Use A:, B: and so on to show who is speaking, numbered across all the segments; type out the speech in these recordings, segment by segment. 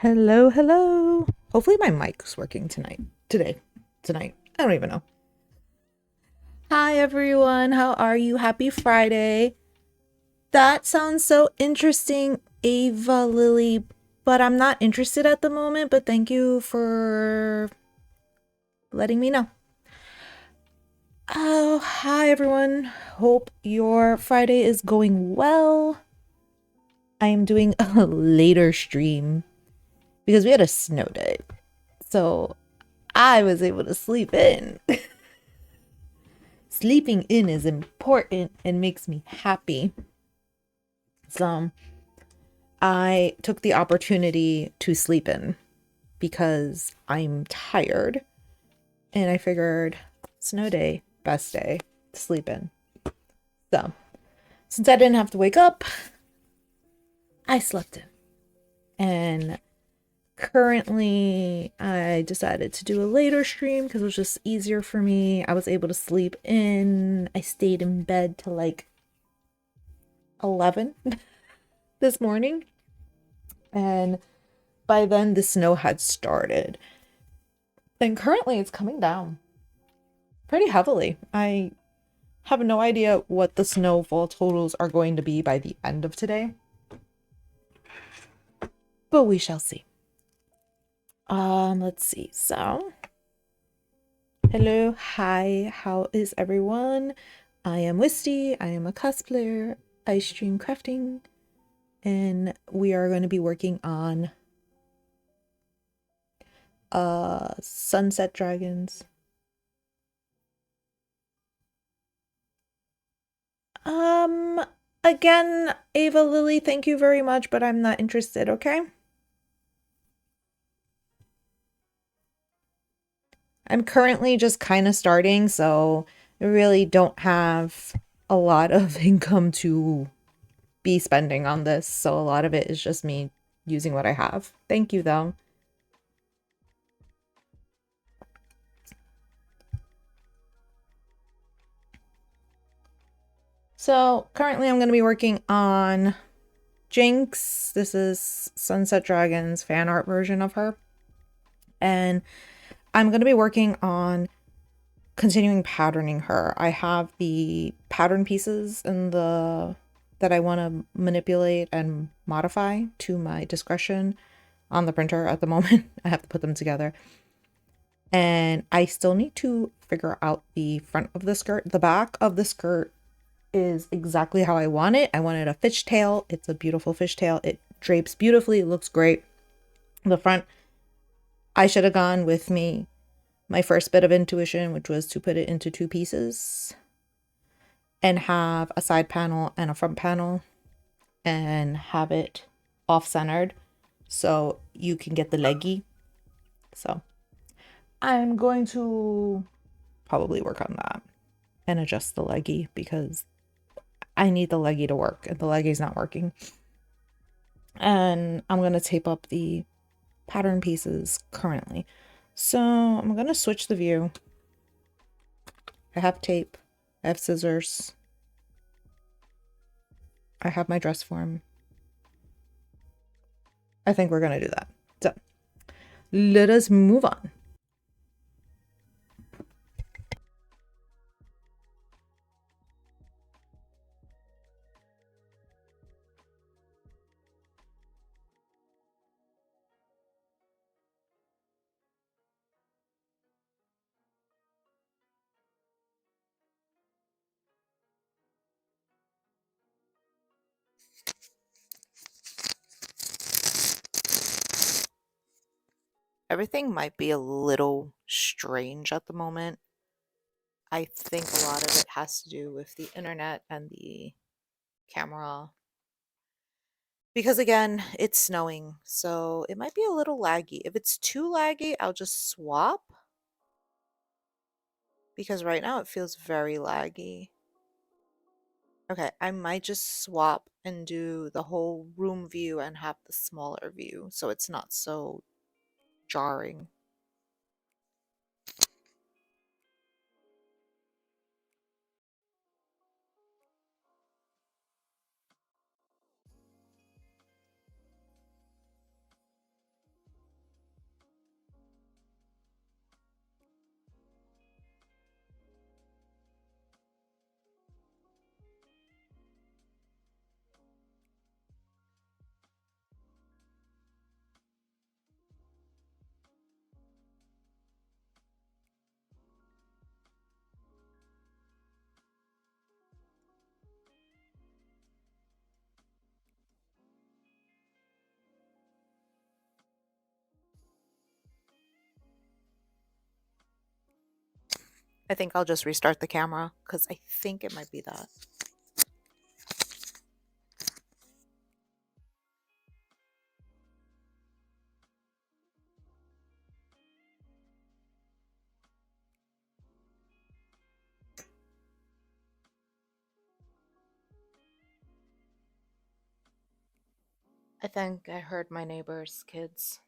A: Hello, hello. Hopefully my mic's working tonight. I don't even know. Hi everyone, how are you? Happy Friday. That sounds so interesting, Ava Lily, but I'm not interested at the moment, but thank you for letting me know. Oh, hi everyone. Hope your Friday is going well. I am doing a later stream because we had a snow day. So I was able to sleep in. Sleeping in is important and makes me happy. So I took the opportunity to sleep in because I'm tired. And I figured snow day, best day to sleep in. So since I didn't have to wake up, I slept in. And currently I decided to do a later stream because it was just easier for me. I was able to sleep in. I stayed in bed till like 11 this morning. And by then the snow had started. And currently it's coming down pretty heavily. I have no idea what the snowfall totals are going to be by the end of today, but we shall see. Let's see. So, hello, hi, how is everyone? I am Wisty. I am a cosplayer. I stream crafting, and we are going to be working on Sunset Dragons. Um, again, Ava Lily, thank you very much, but I'm not interested, okay? I'm currently just kind of starting, so I really don't have a lot of income to be spending on this, so a lot of it is just me using what I have. Thank you, though. So currently I'm going to be working on Jinx. This is Sunset Dragon's fan art version of her. And I'm going to be working on continuing patterning her. I have the pattern pieces in the that I want to manipulate and modify to my discretion on the printer at the moment. I have to put them together. And I still need to figure out the front of the skirt. The back of the skirt is exactly how I want it. I wanted a fishtail. It's a beautiful fishtail. It drapes beautifully. It looks great. The front, I should have gone with my first bit of intuition, which was to put it into two pieces and have a side panel and a front panel and have it off-centered so you can get the leggy. So I'm going to probably work on that and adjust the leggy because I need the leggy to work and the leggy's not working. And I'm going to tape up the pattern pieces currently. So I'm going to switch the view. I have tape. I have scissors. I have my dress form. I think we're going to do that. So let us move on. Everything might be a little strange at the moment. I think a lot of it has to do with the internet and the camera. Because again, it's snowing, so it might be a little laggy. If it's too laggy, I'll just swap. Because right now it feels very laggy. Okay, I might just swap and do the whole room view and have the smaller view so it's not so jarring. I think I'll just restart the camera because I think it might be that. I think I heard my neighbor's kids.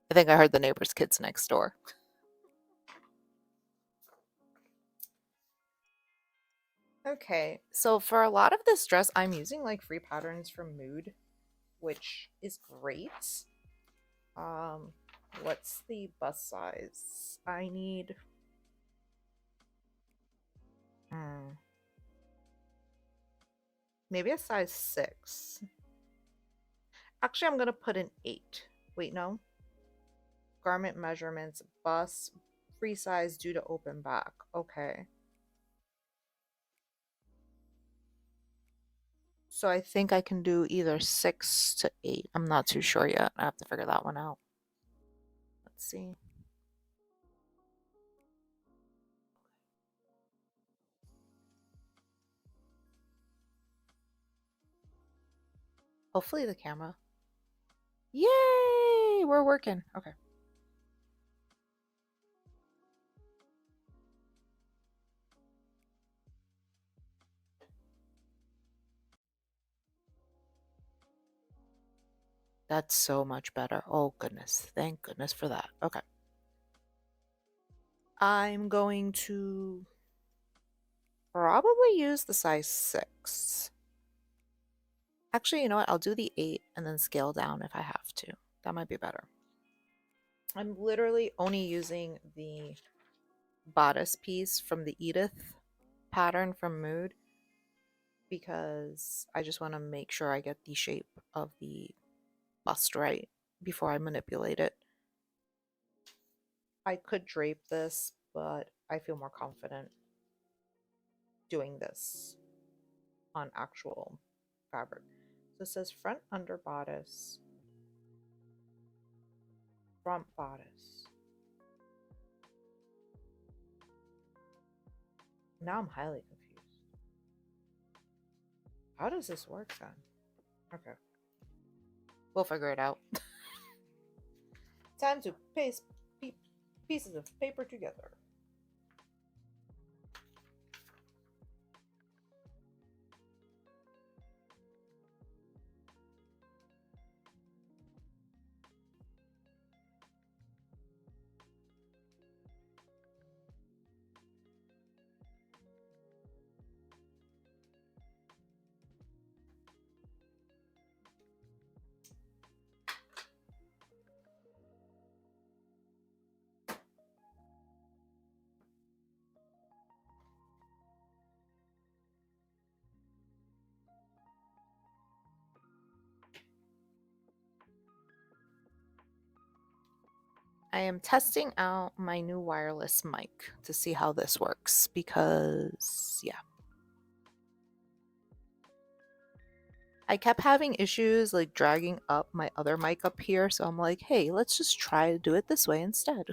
A: I think I heard the neighbor's kids next door. Okay, so for a lot of this dress, I'm using like free patterns from Mood, which is great. Um, what's the bust size? I need maybe a size 6. Actually, I'm gonna put an 8. Wait, no. Garment measurements, bust, free size due to open back. Okay. So I think I can do either 6 to 8. I'm not too sure yet. I have to figure that one out. Let's see. Hopefully the camera. Yay! We're working. Okay. That's so much better. Oh, goodness. Thank goodness for that. Okay. I'm going to probably use the size 6. Actually, you know what? I'll do the 8 and then scale down if I have to. That might be better. I'm literally only using the bodice piece from the Edith pattern from Mood because I just want to make sure I get the shape of the bust right before I manipulate it. I could drape this, but I feel more confident doing this on actual fabric. So it says front under bodice, front bodice. Now I'm highly confused. How does this work then? Okay. We'll figure it out. Time to paste pieces of paper together. I am testing out my new wireless mic to see how this works because, yeah. I kept having issues like dragging up my other mic up here, so I'm like, hey, let's just try to do it this way instead.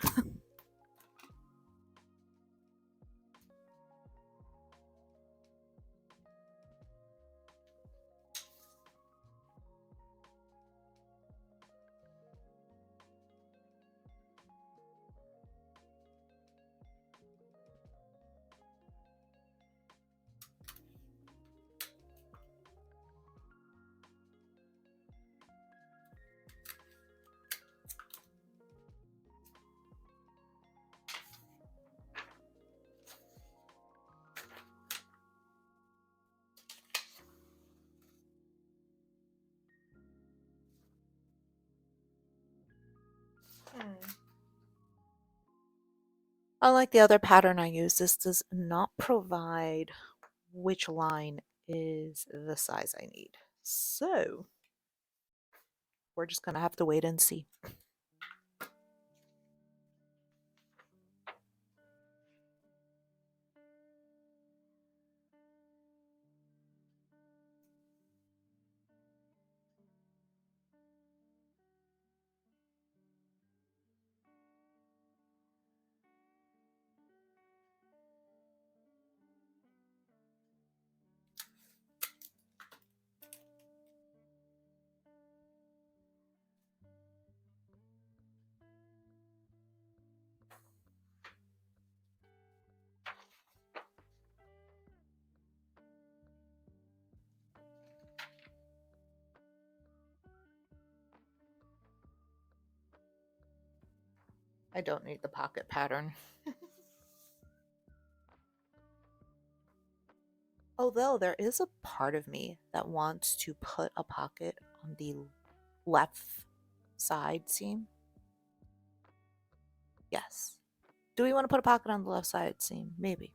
A: Unlike the other pattern I use, this does not provide which line is the size I need. So we're just gonna have to wait and see. I don't need the pocket pattern. Although there is a part of me that wants to put a pocket on the left side seam. Yes. Do we want to put a pocket on the left side seam? Maybe.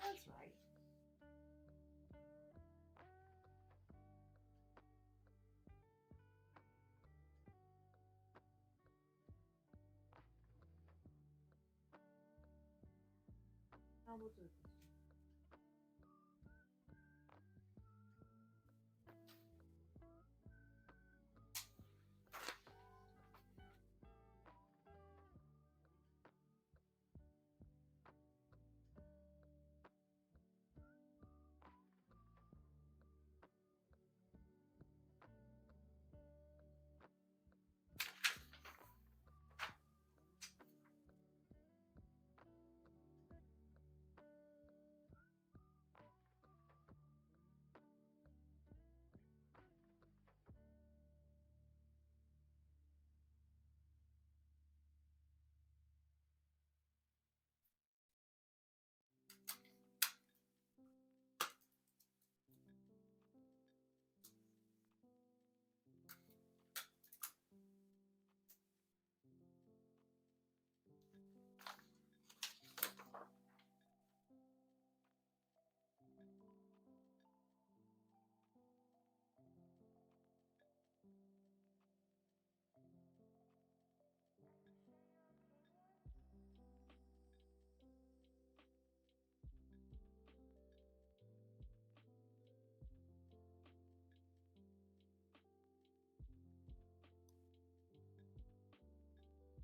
A: That's right. Now we'll do this.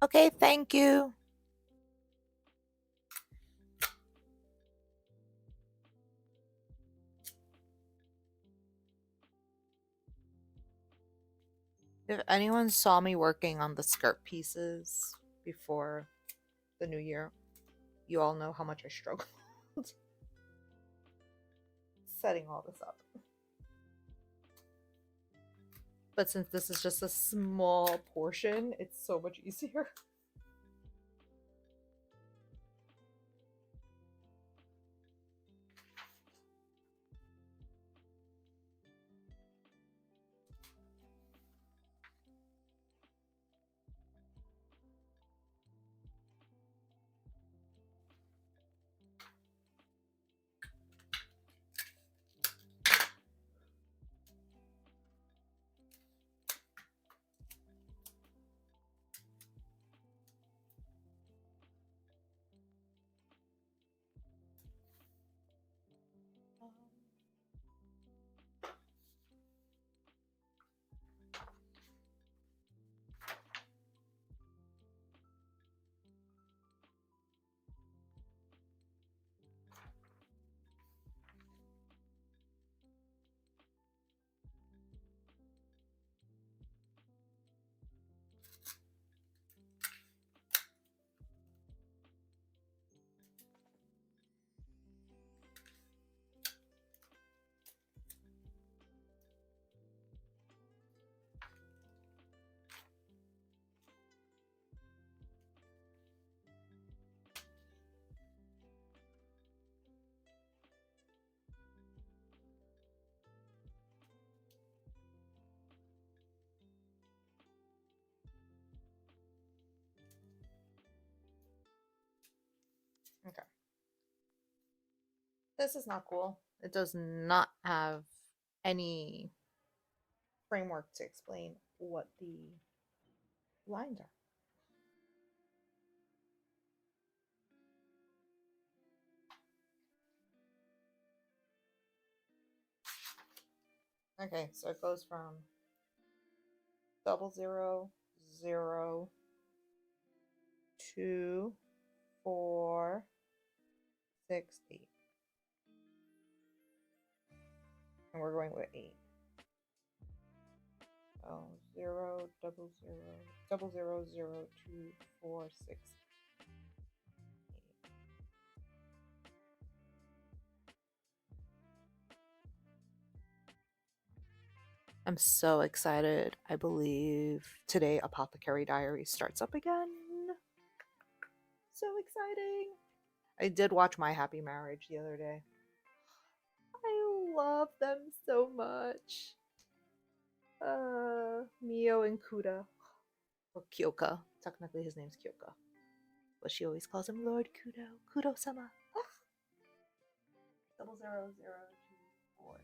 A: Okay, thank you. If anyone saw me working on the skirt pieces before the new year, you all know how much I struggled setting all this up. But since this is just a small portion, it's so much easier. Okay. This is not cool. It does not have any framework to explain what the lines are. Okay, so it goes from 000 to 460. And we're going with 8. Oh, 0000246. I'm so excited. I believe today Apothecary Diary starts up again. So exciting. I did watch My Happy Marriage the other day. I love them so much. Mio and Kuda. Or Kyoka. Technically his name's Kyoka. But she always calls him Lord Kudo. Kudo-sama. 00024.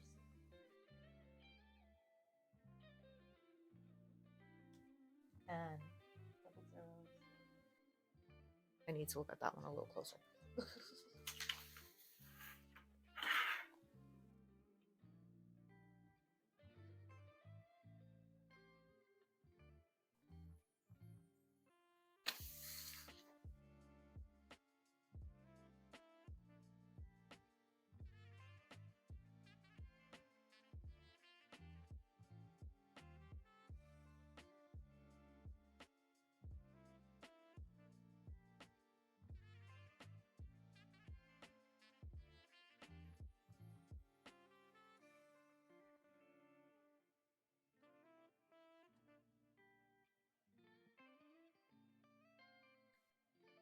A: And double zeros. I need to look at that one a little closer.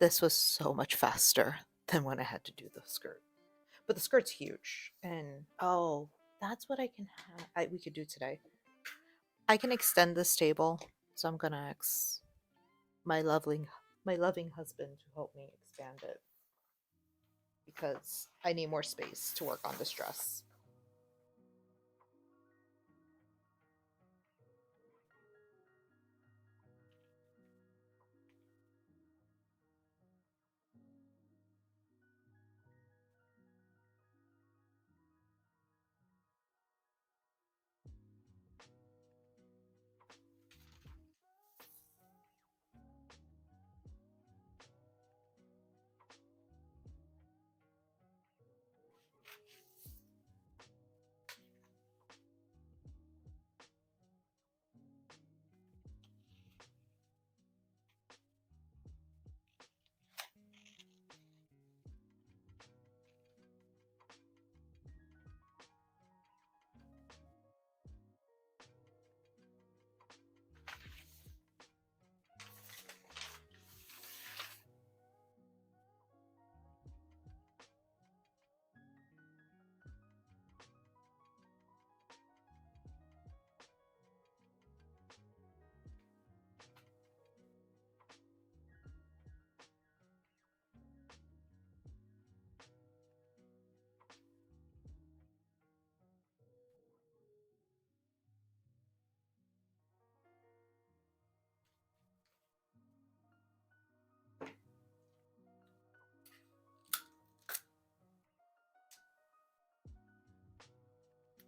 A: This was so much faster than when I had to do the skirt. But the skirt's huge. And oh, that's what I can have. We could do today. I can extend this table. So I'm gonna ask my loving husband to help me expand it. Because I need more space to work on this dress.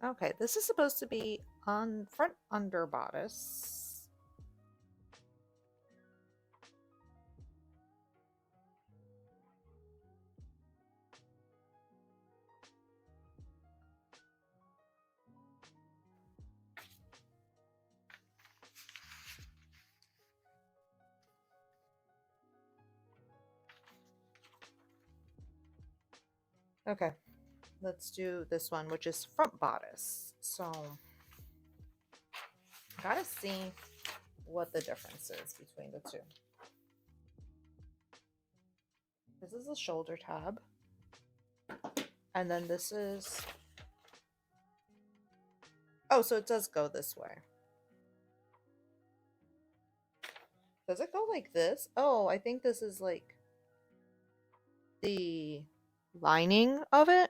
A: Okay, this is supposed to be on front under bodice. Okay, let's do this one, which is front bodice. So, gotta see what the difference is between the two. This is a shoulder tab. And then this is... Oh, so it does go this way. Does it go like this? Oh, I think this is like the lining of it.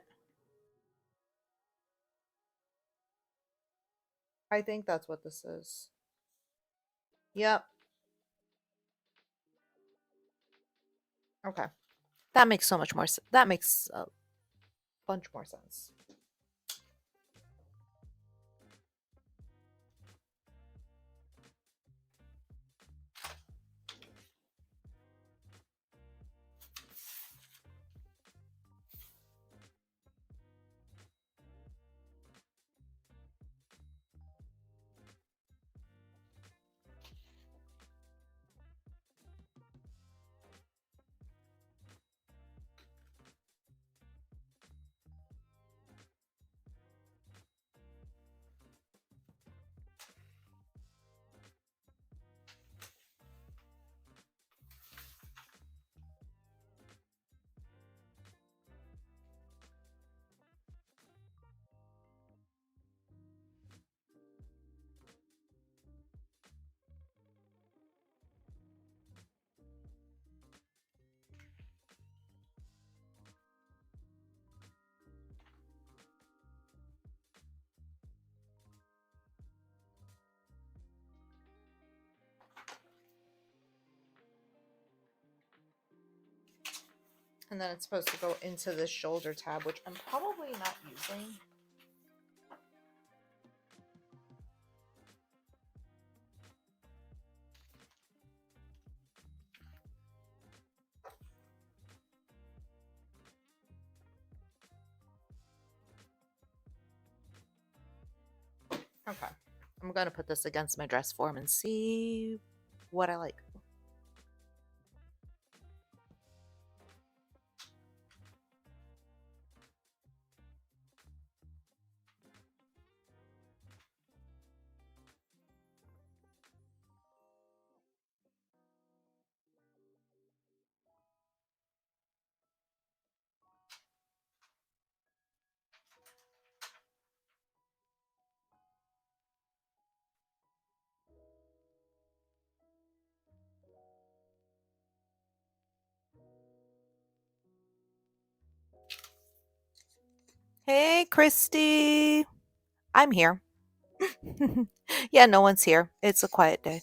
A: I think that's what this is. Yep. Okay. That makes so much more sense. That makes a bunch more sense. And then it's supposed to go into the shoulder tab, which I'm probably not using. Okay. I'm going to put this against my dress form and see what I like. Hey, Christy. I'm here. Yeah, no one's here. It's a quiet day.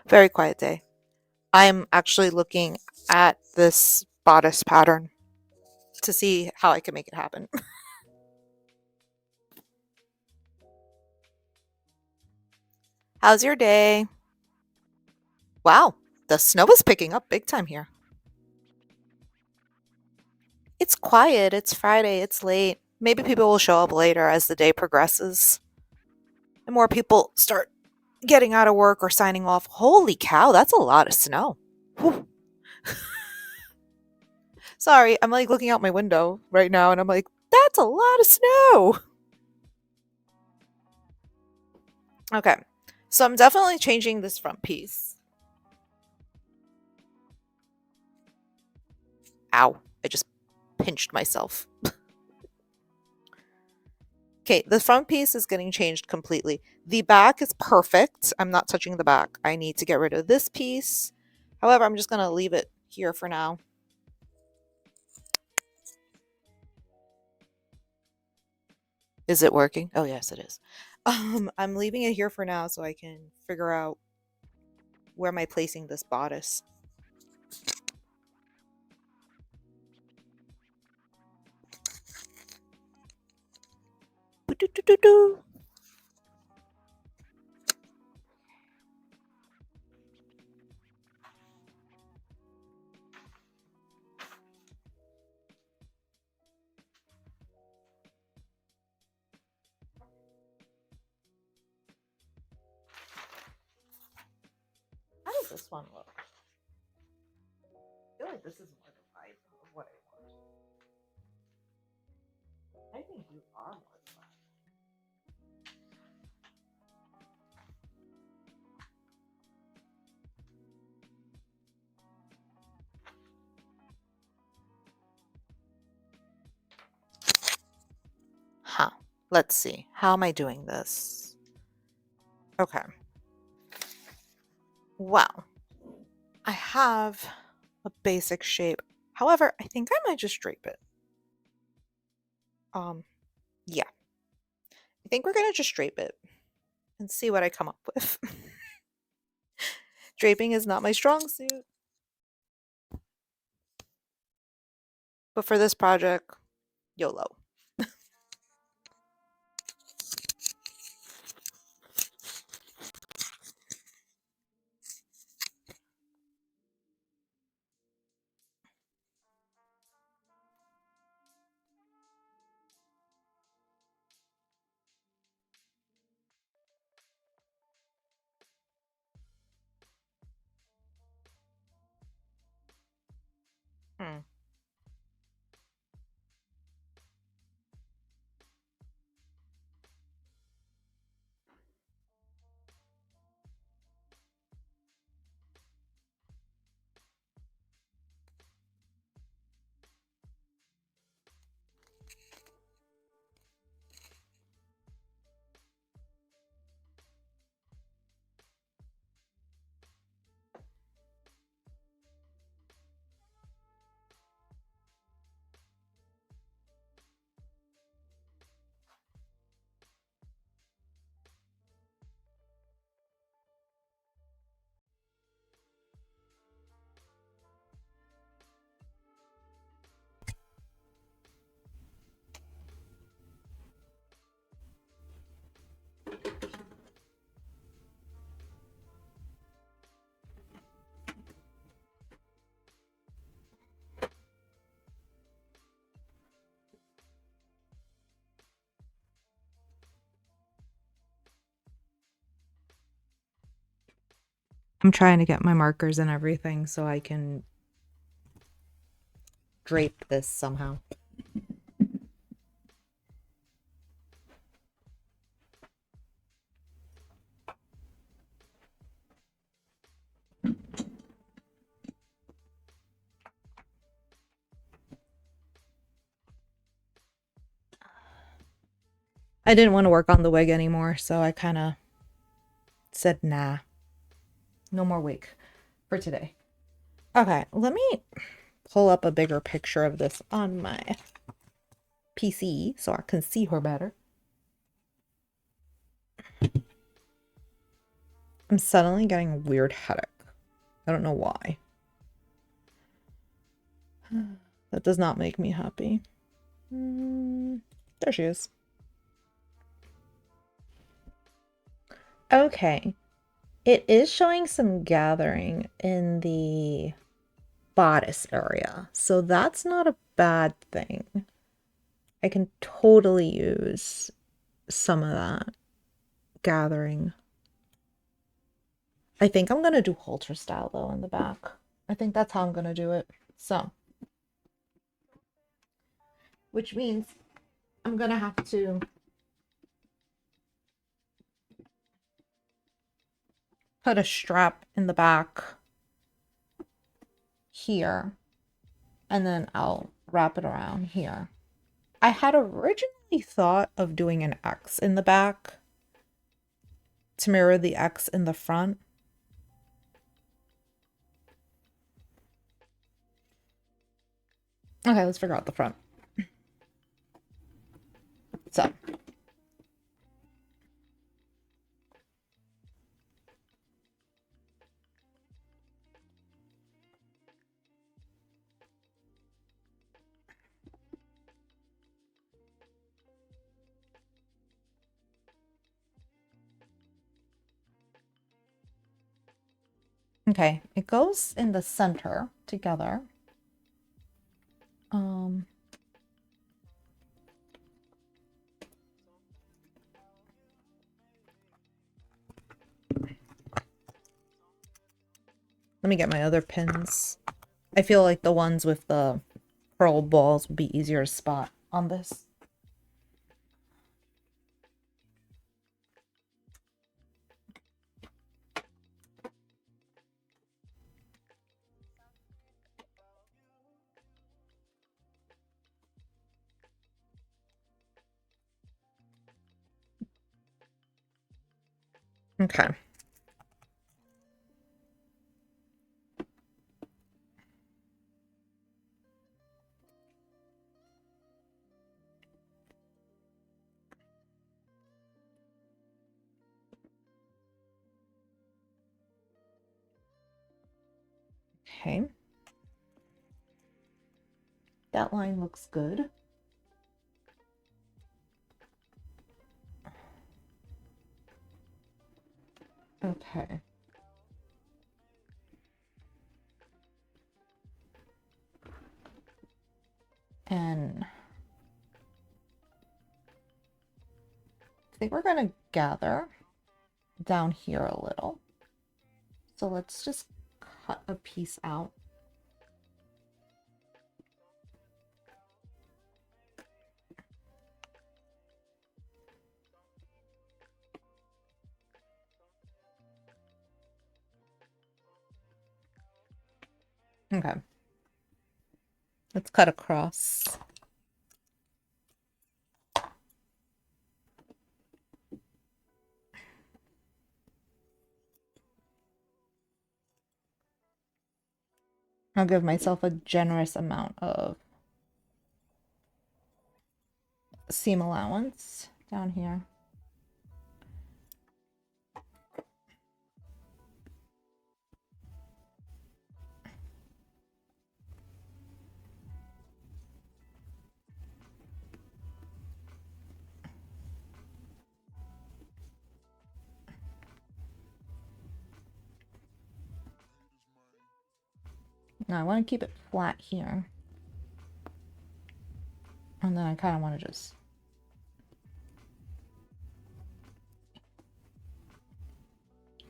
A: Very quiet day. I'm actually looking at this bodice pattern to see how I can make it happen. How's your day? Wow, the snow is picking up big time here. It's quiet. It's Friday. It's late. Maybe people will show up later as the day progresses and more people start getting out of work or signing off. Holy cow, that's a lot of snow. Whew. Sorry, I'm like looking out my window right now and I'm like, that's a lot of snow. Okay, so I'm definitely changing this front piece. Ow, I just pinched myself. Okay, the front piece is getting changed completely. The back is perfect. I'm not touching the back. I need to get rid of this piece. However, I'm just going to leave it here for now. Is it working? Oh, yes, it is. I'm leaving it here for now so I can figure out where am I placing this bodice. Boo-doo-doo-doo-doo. How does this one look? I feel like this is more the vibe of what I want. I think you are more the vibe. Huh. Let's see. How am I doing this? Okay. Well, I have a basic shape. However, I think I might just drape it. Yeah. I think we're gonna just drape it and see what I come up with. Draping is not my strong suit. But for this project, YOLO. Hmm. I'm trying to get my markers and everything so I can drape this somehow. I didn't want to work on the wig anymore, so I kind of said, nah, no more wig for today. Okay, let me pull up a bigger picture of this on my PC so I can see her better. I'm suddenly getting a weird headache. I don't know why. That does not make me happy. There she is. Okay. It is showing some gathering in the bodice area, so that's not a bad thing. I can totally use some of that gathering. I think I'm gonna do halter style though in the back. I think that's how I'm gonna do it. So, which means I'm gonna have to put a strap in the back here, and then I'll wrap it around here. I had originally thought of doing an X in the back to mirror the X in the front. Okay, let's figure out the front. So. Okay, it goes in the center together. Let me get my other pins. I feel like the ones with the pearl balls would be easier to spot on this. Okay. Okay. That line looks good. Okay. And I think we're going to gather down here a little. So let's just cut a piece out. Okay. Let's cut across. I'll give myself a generous amount of seam allowance down here. Now I want to keep it flat here. And then I kind of want to just...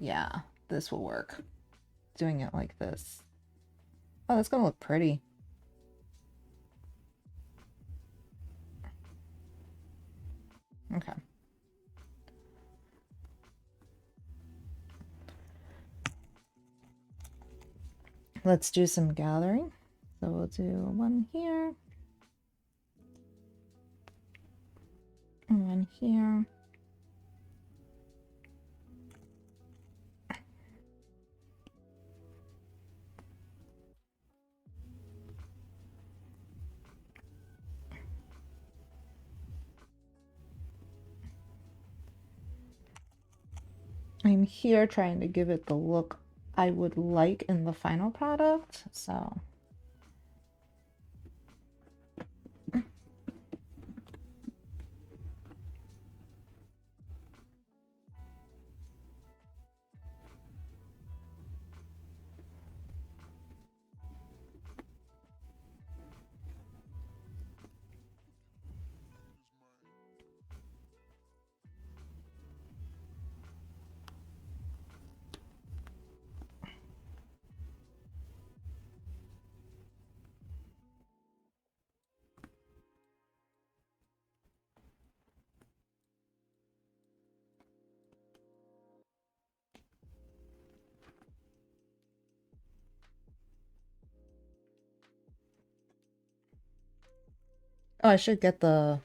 A: Yeah, this will work. doing it like this. Oh, that's gonna look pretty. Okay. Let's do some gathering. So we'll do one here. And one here. I'm here trying to give it the look I would like in the final product, so. Oh, I should get the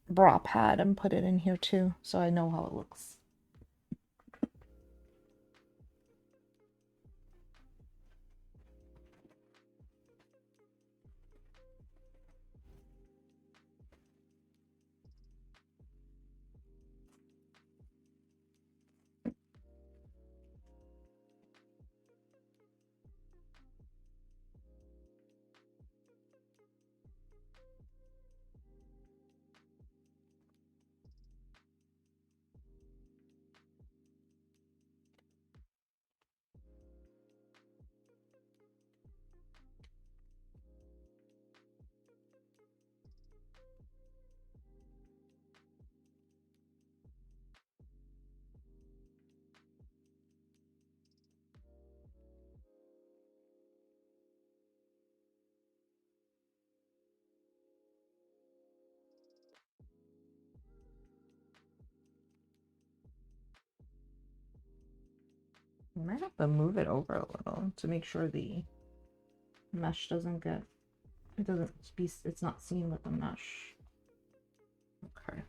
A: bra pad and put it in here too, so I know how it looks. I might have to move it over a little to make sure the mesh doesn't get, it's not seen with the mesh. Okay.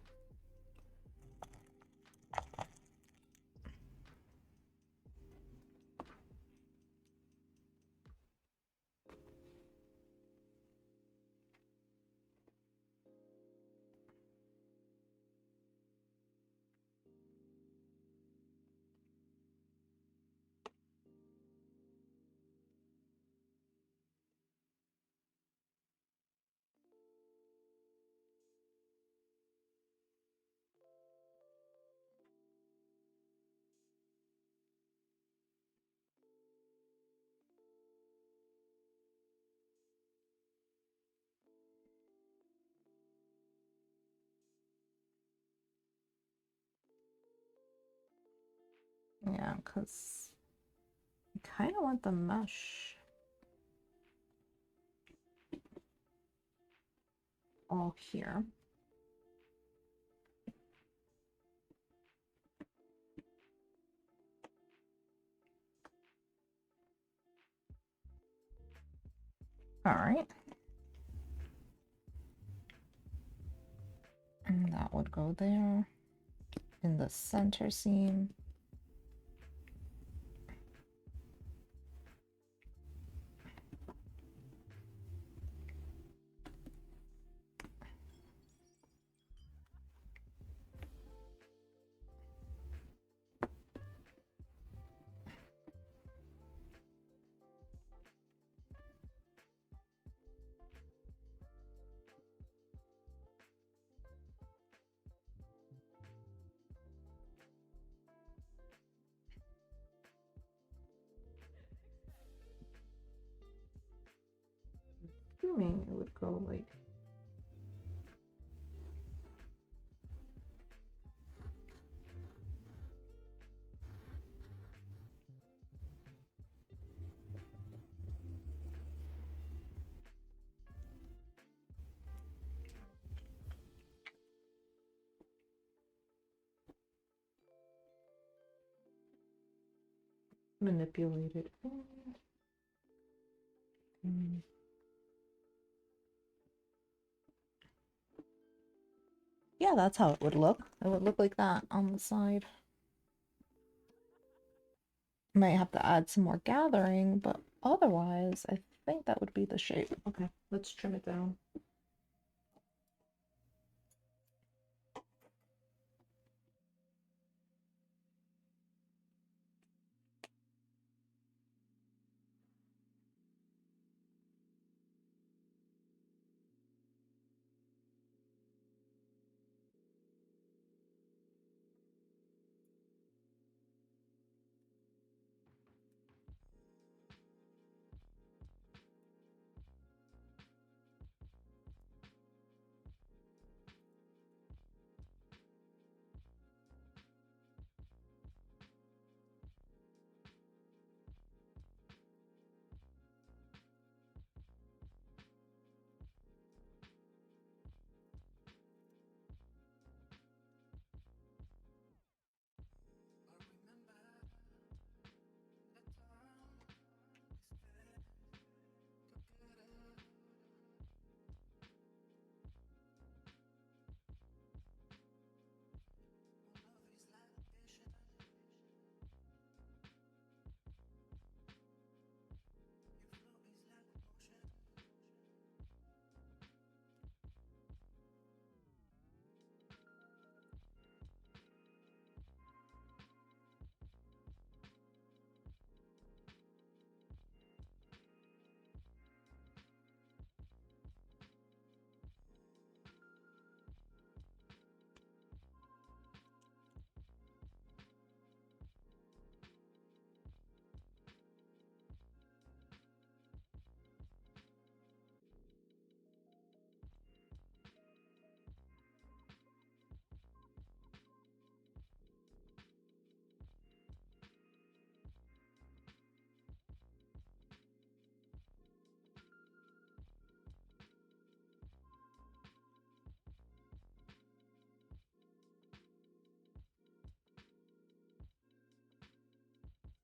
A: Yeah, because I kind of want the mesh all here. All right. And that would go there in the center seam. Assuming it would go like manipulated. Yeah, that's how it would look. It would look like that on the side. Might have to add some more gathering, but otherwise, I think that would be the shape. Okay, let's trim it down.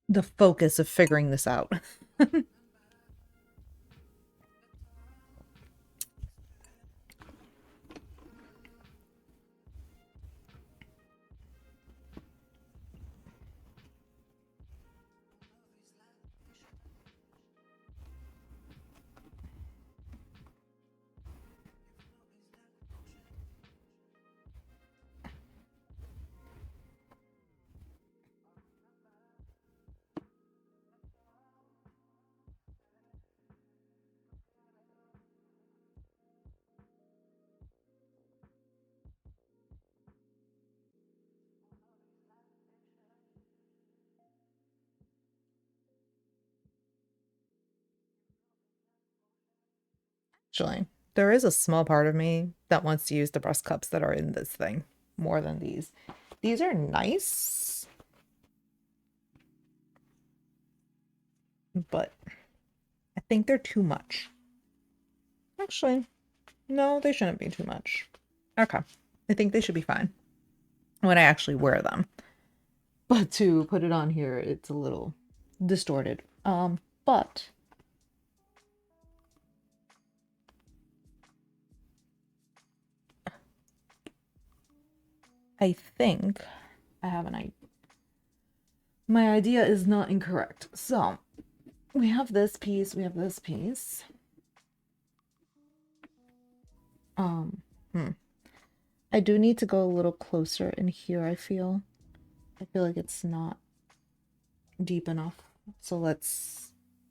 A: The focus of figuring this out. Actually, there is a small part of me that wants to use the breast cups that are in this thing more than these. These are nice, but I think they're too much. Actually, no, they shouldn't be too much. Okay, I think they should be fine when I actually wear them. But to put it on here, it's a little distorted. But I think I have an idea. My idea is not incorrect. So we have this piece, we have this piece. Um, hmm. I do need to go a little closer in here, I feel. I feel like it's not deep enough. So let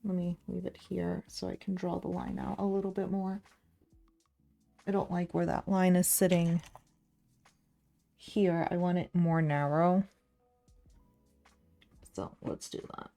A: me leave it here so I can draw the line out a little bit more. I don't like where that line is sitting here. I want it more narrow. So let's do that.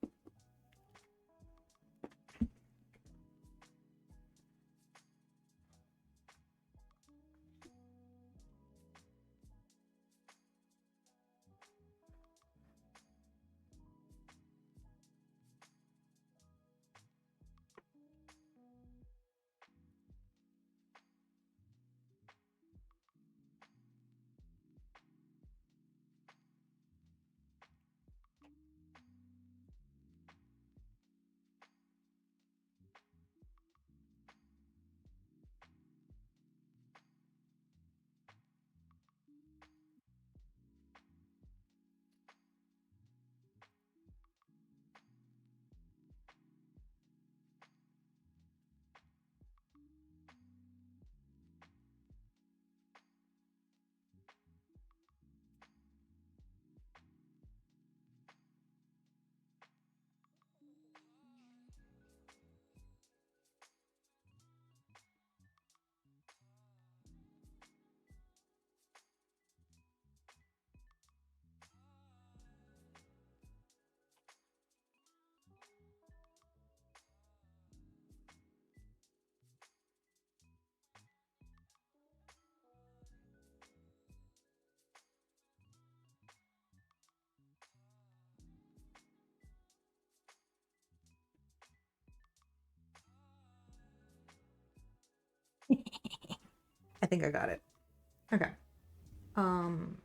A: I think I got it. Okay. Um,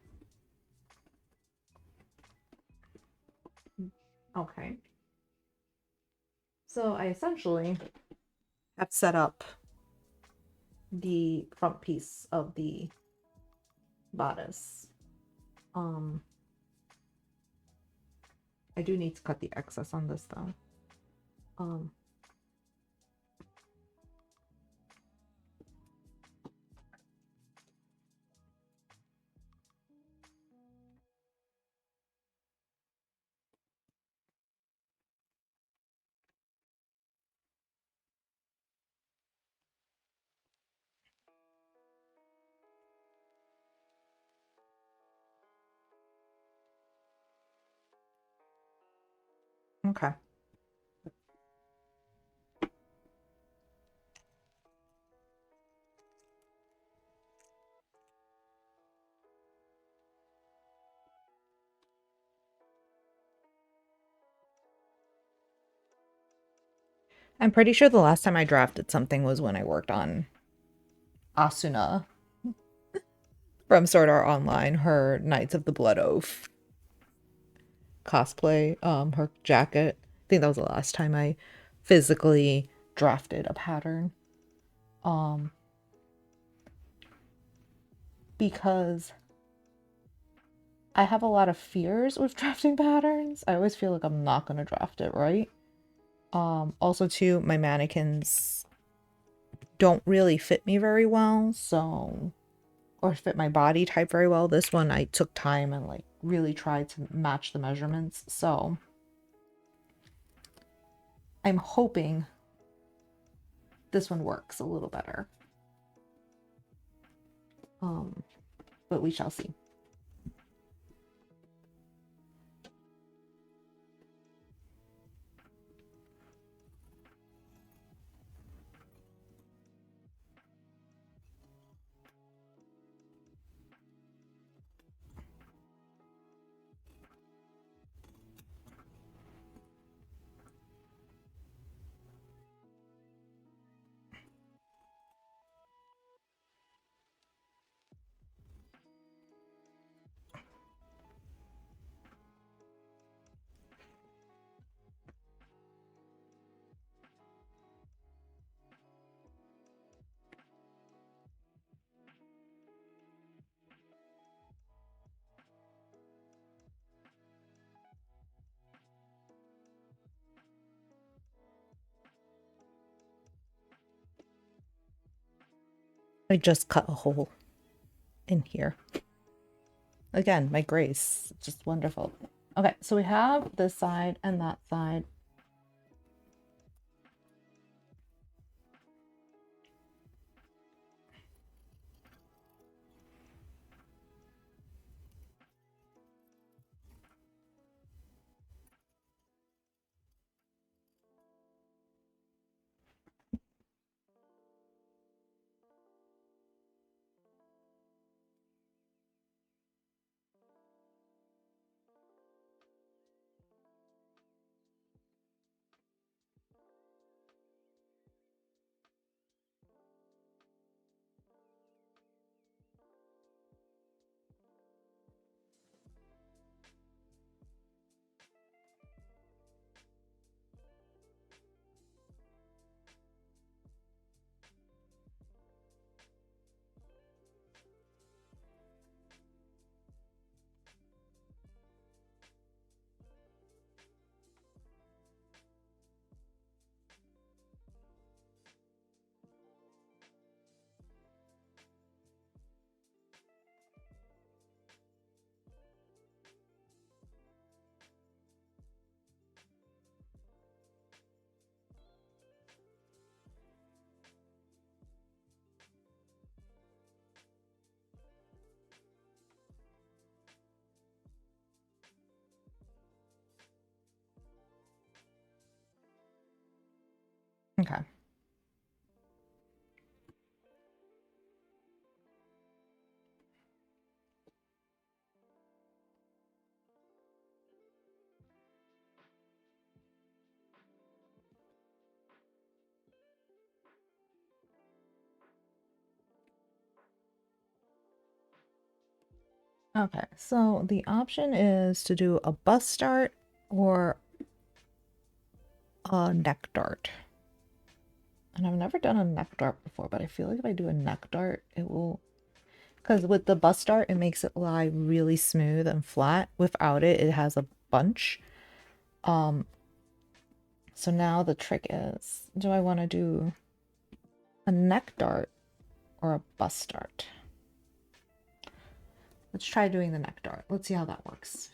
A: okay. So I essentially have set up the front piece of the bodice. Um, I do need to cut the excess on this though. Um, okay. I'm pretty sure the last time I drafted something was when I worked on Asuna from Sword Art Online, her Knights of the Blood Oath cosplay, her jacket. I think that was the last time I physically drafted a pattern. Um, because I have a lot of fears with drafting patterns. I always feel like I'm not gonna draft it right. Also too, my mannequins don't really fit me very well, so or fit my body type very well. This one I took time and like really tried to match the measurements. So I'm hoping this one works a little better. But we shall see. I just cut a hole in here. Again, my grace, just wonderful. Okay, so we have this side and that side. Okay. Okay, so the option is to do a bust dart or a neck dart. And I've never done a neck dart before, but I feel like if I do a neck dart, it will... Because with the bust dart, it makes it lie really smooth and flat. Without it, it has a bunch. So now the trick is, do I want to do a neck dart or a bust dart? Let's try doing the neck dart. Let's see how that works.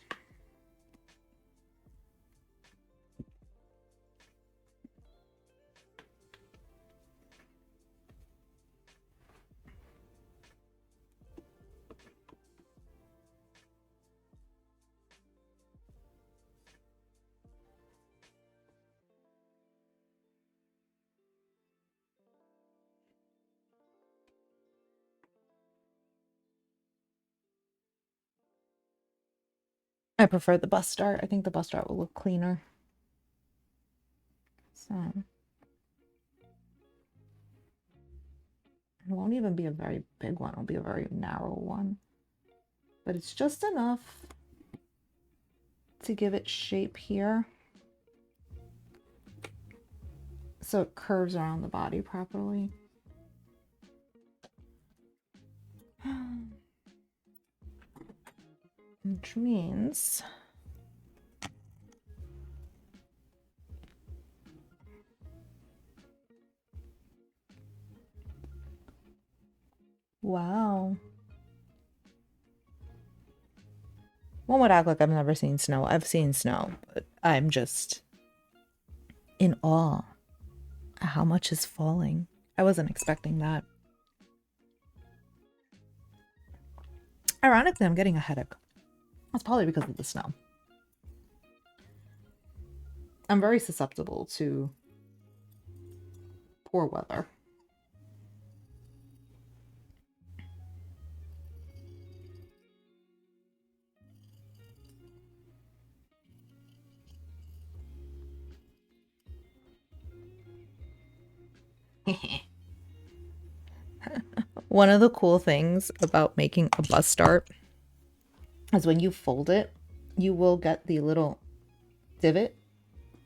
A: I prefer the bust dart. I think the bust dart will look cleaner. So it won't even be a very big one. It'll be a very narrow one. But it's just enough to give it shape here. So it curves around the body properly. Which means... Wow. One would act like I've never seen snow. I've seen snow, but I'm just in awe at how much is falling. I wasn't expecting that. Ironically, I'm getting a headache. That's probably because of the snow. I'm very susceptible to poor weather. One of the cool things about making a bust dart is when you fold it, you will get the little divot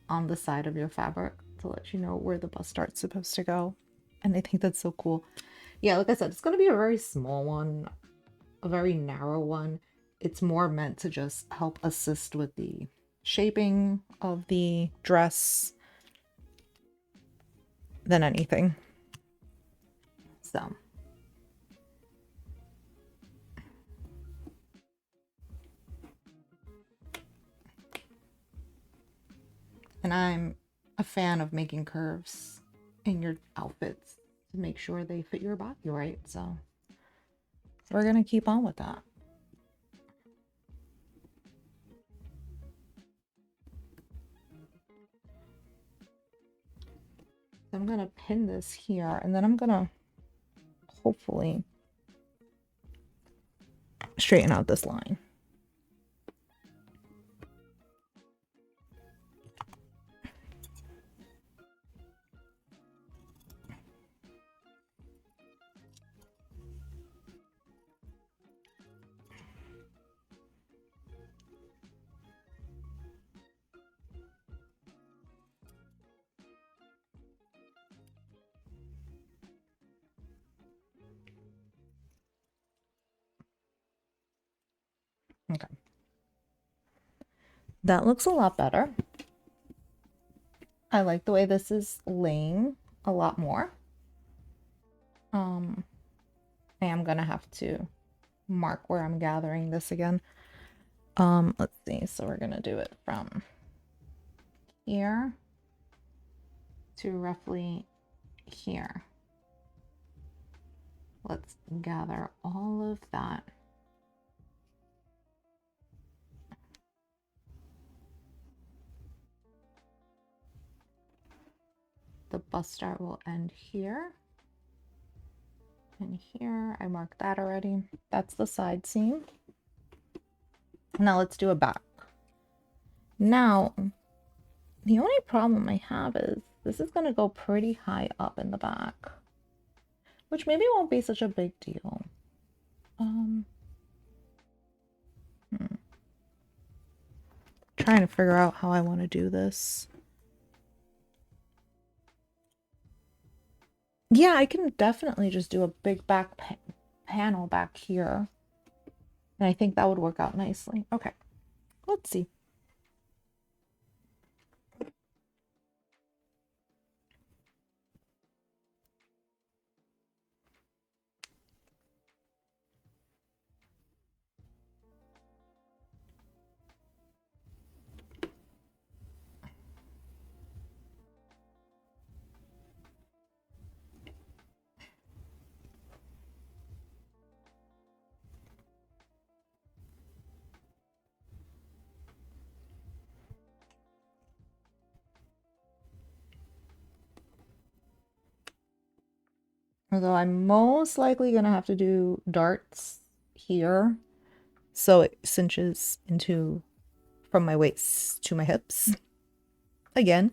A: on the side of your fabric to let you know where the bust dart's supposed to go. And I think that's so cool. Yeah, like I said, it's going to be a very small one, a very narrow one. It's more meant to just help assist with the shaping of the dress than anything. So. And I'm a fan of making curves in your outfits to make sure they fit your body right. So we're going to keep on with that. I'm going to pin this here, and then I'm going to hopefully straighten out this line. Okay. That looks a lot better. I like the way this is laying a lot more. I am gonna have to mark where I'm gathering this again. Let's see. So we're gonna do it from here to roughly here. Let's gather all of that. The bust dart will end here. And here, I marked that already. That's the side seam. Now let's do a back. Now, the only problem I have is this is going to go pretty high up in the back, which maybe won't be such a big deal. trying to figure out how I want to do this. Yeah, I can definitely just do a big back panel back here. And I think that would work out nicely. Okay, let's see. Although I'm most likely gonna have to do darts here so it cinches into from my waist to my hips again.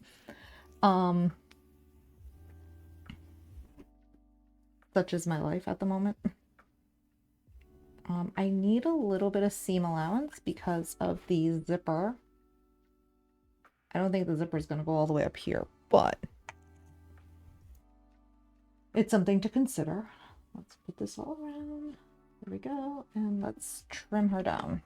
A: Such is my life at the moment. I need a little bit of seam allowance because of the zipper. I don't think the zipper is going to go all the way up here, but it's something to consider. Let's put this all around. There we go. And let's trim her down.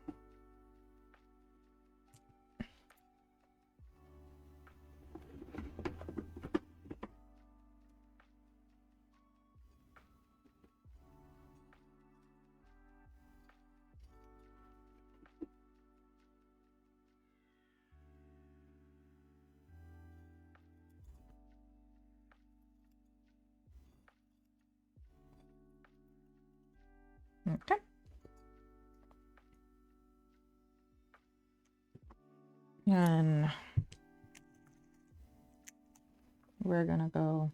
A: Okay. And we're gonna go.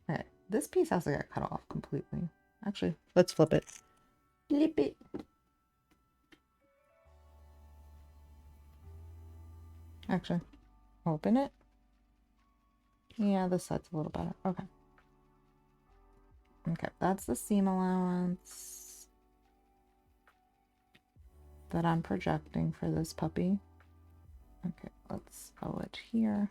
A: Alright, this piece has to get cut off completely. Actually, let's flip it. Flip it. Actually, open it. Yeah, this side's a little better. Okay. Okay, that's the seam allowance that I'm projecting for this puppy. Okay, let's sew it here.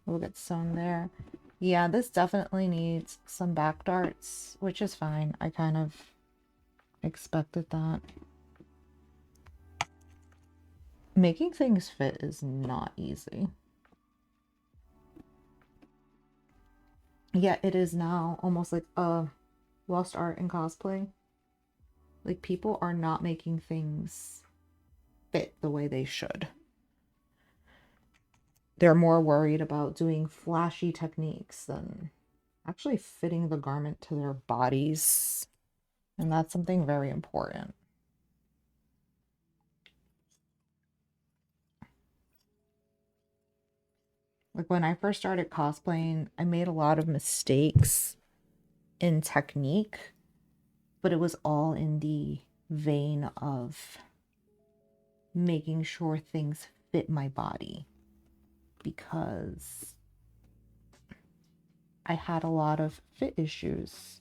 A: We'll get sewn there. Yeah, this definitely needs some back darts, which is fine. I kind of expected that. Making things fit is not easy. Yeah, it is now almost like a lost art in cosplay. Like, people are not making things fit the way they should. They're more worried about doing flashy techniques than actually fitting the garment to their bodies. And that's something very important. Like, when I first started cosplaying, I made a lot of mistakes in technique, but it was all in the vein of making sure things fit my body, because I had a lot of fit issues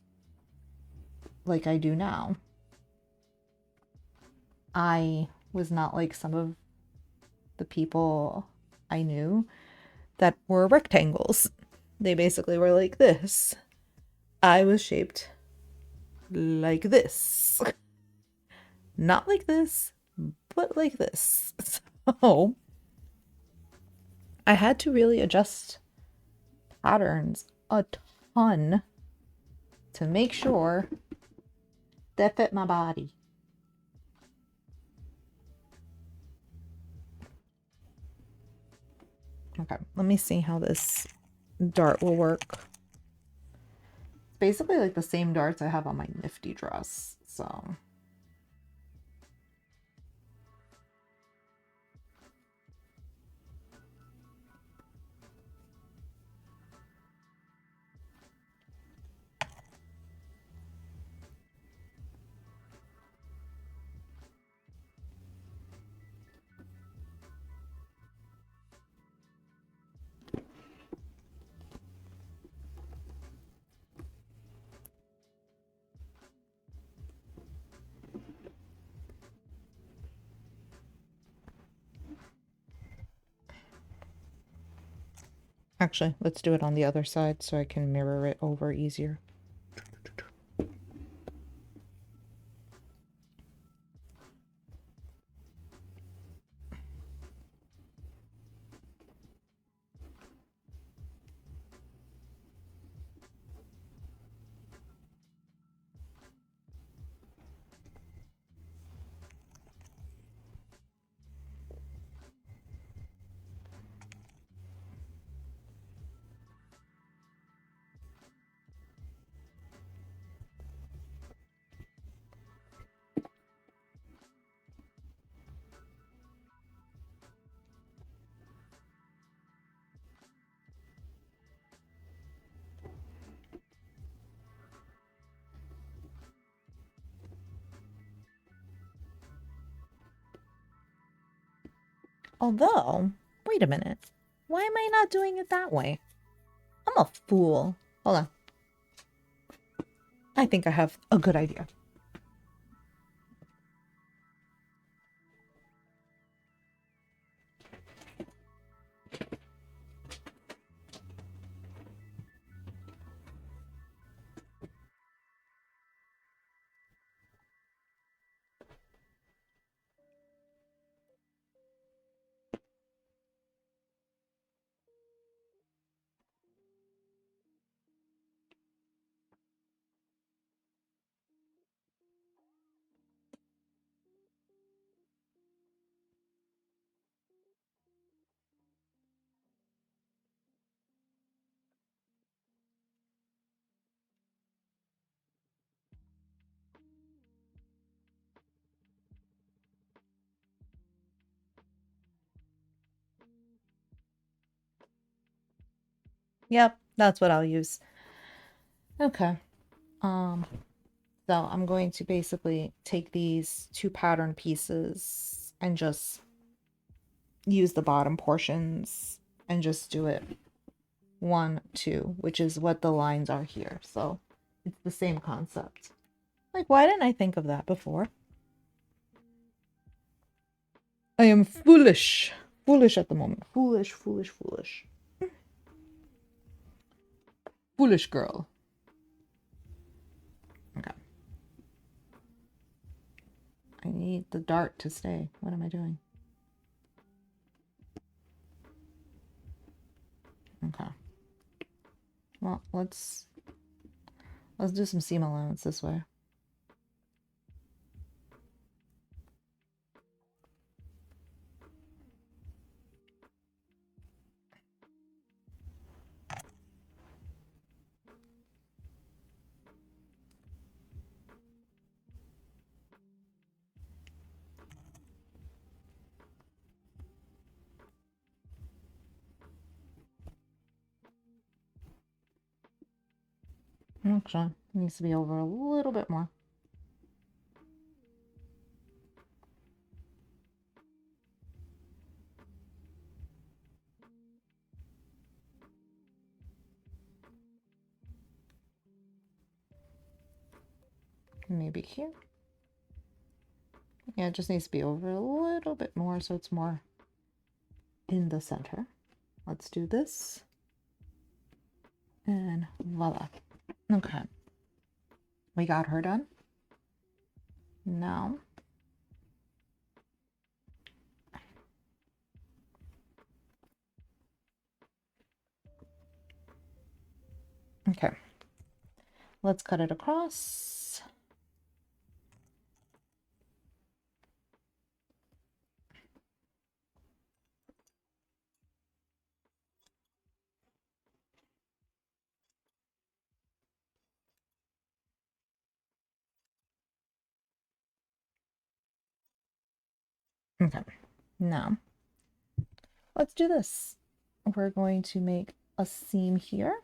A: like I do now. I was not like some of the people I knew that were rectangles. They basically were like this. I was shaped like this. Not like this, but like this. So I had to really adjust patterns a ton to make sure that fit my body. Okay, let me see how this dart will work. It's basically like the same darts I have on my nifty dress, so... Actually, let's do it on the other side so I can mirror it over easier. Although, wait a minute. Why am I not doing it that way? I'm a fool. Hold on. I think I have a good idea. Yep, that's what I'll use. Okay. So I'm going to basically take these two pattern pieces and just use the bottom portions and just do it 1, 2, which is what the lines are here. So it's the same concept. Like, why didn't I think of that before? I am foolish. Foolish at the moment. Foolish, foolish, foolish. Foolish girl. Okay. I need the dart to stay. What am I doing? Okay. Well, let's do some seam allowance this way. Actually, it needs to be over a little bit more. Maybe here. Yeah, it just needs to be over a little bit more so it's more in the center. Let's do this. And voila. Okay. We got her done. Now, okay. Let's cut it across. Okay. Now, let's do this. We're going to make a seam here.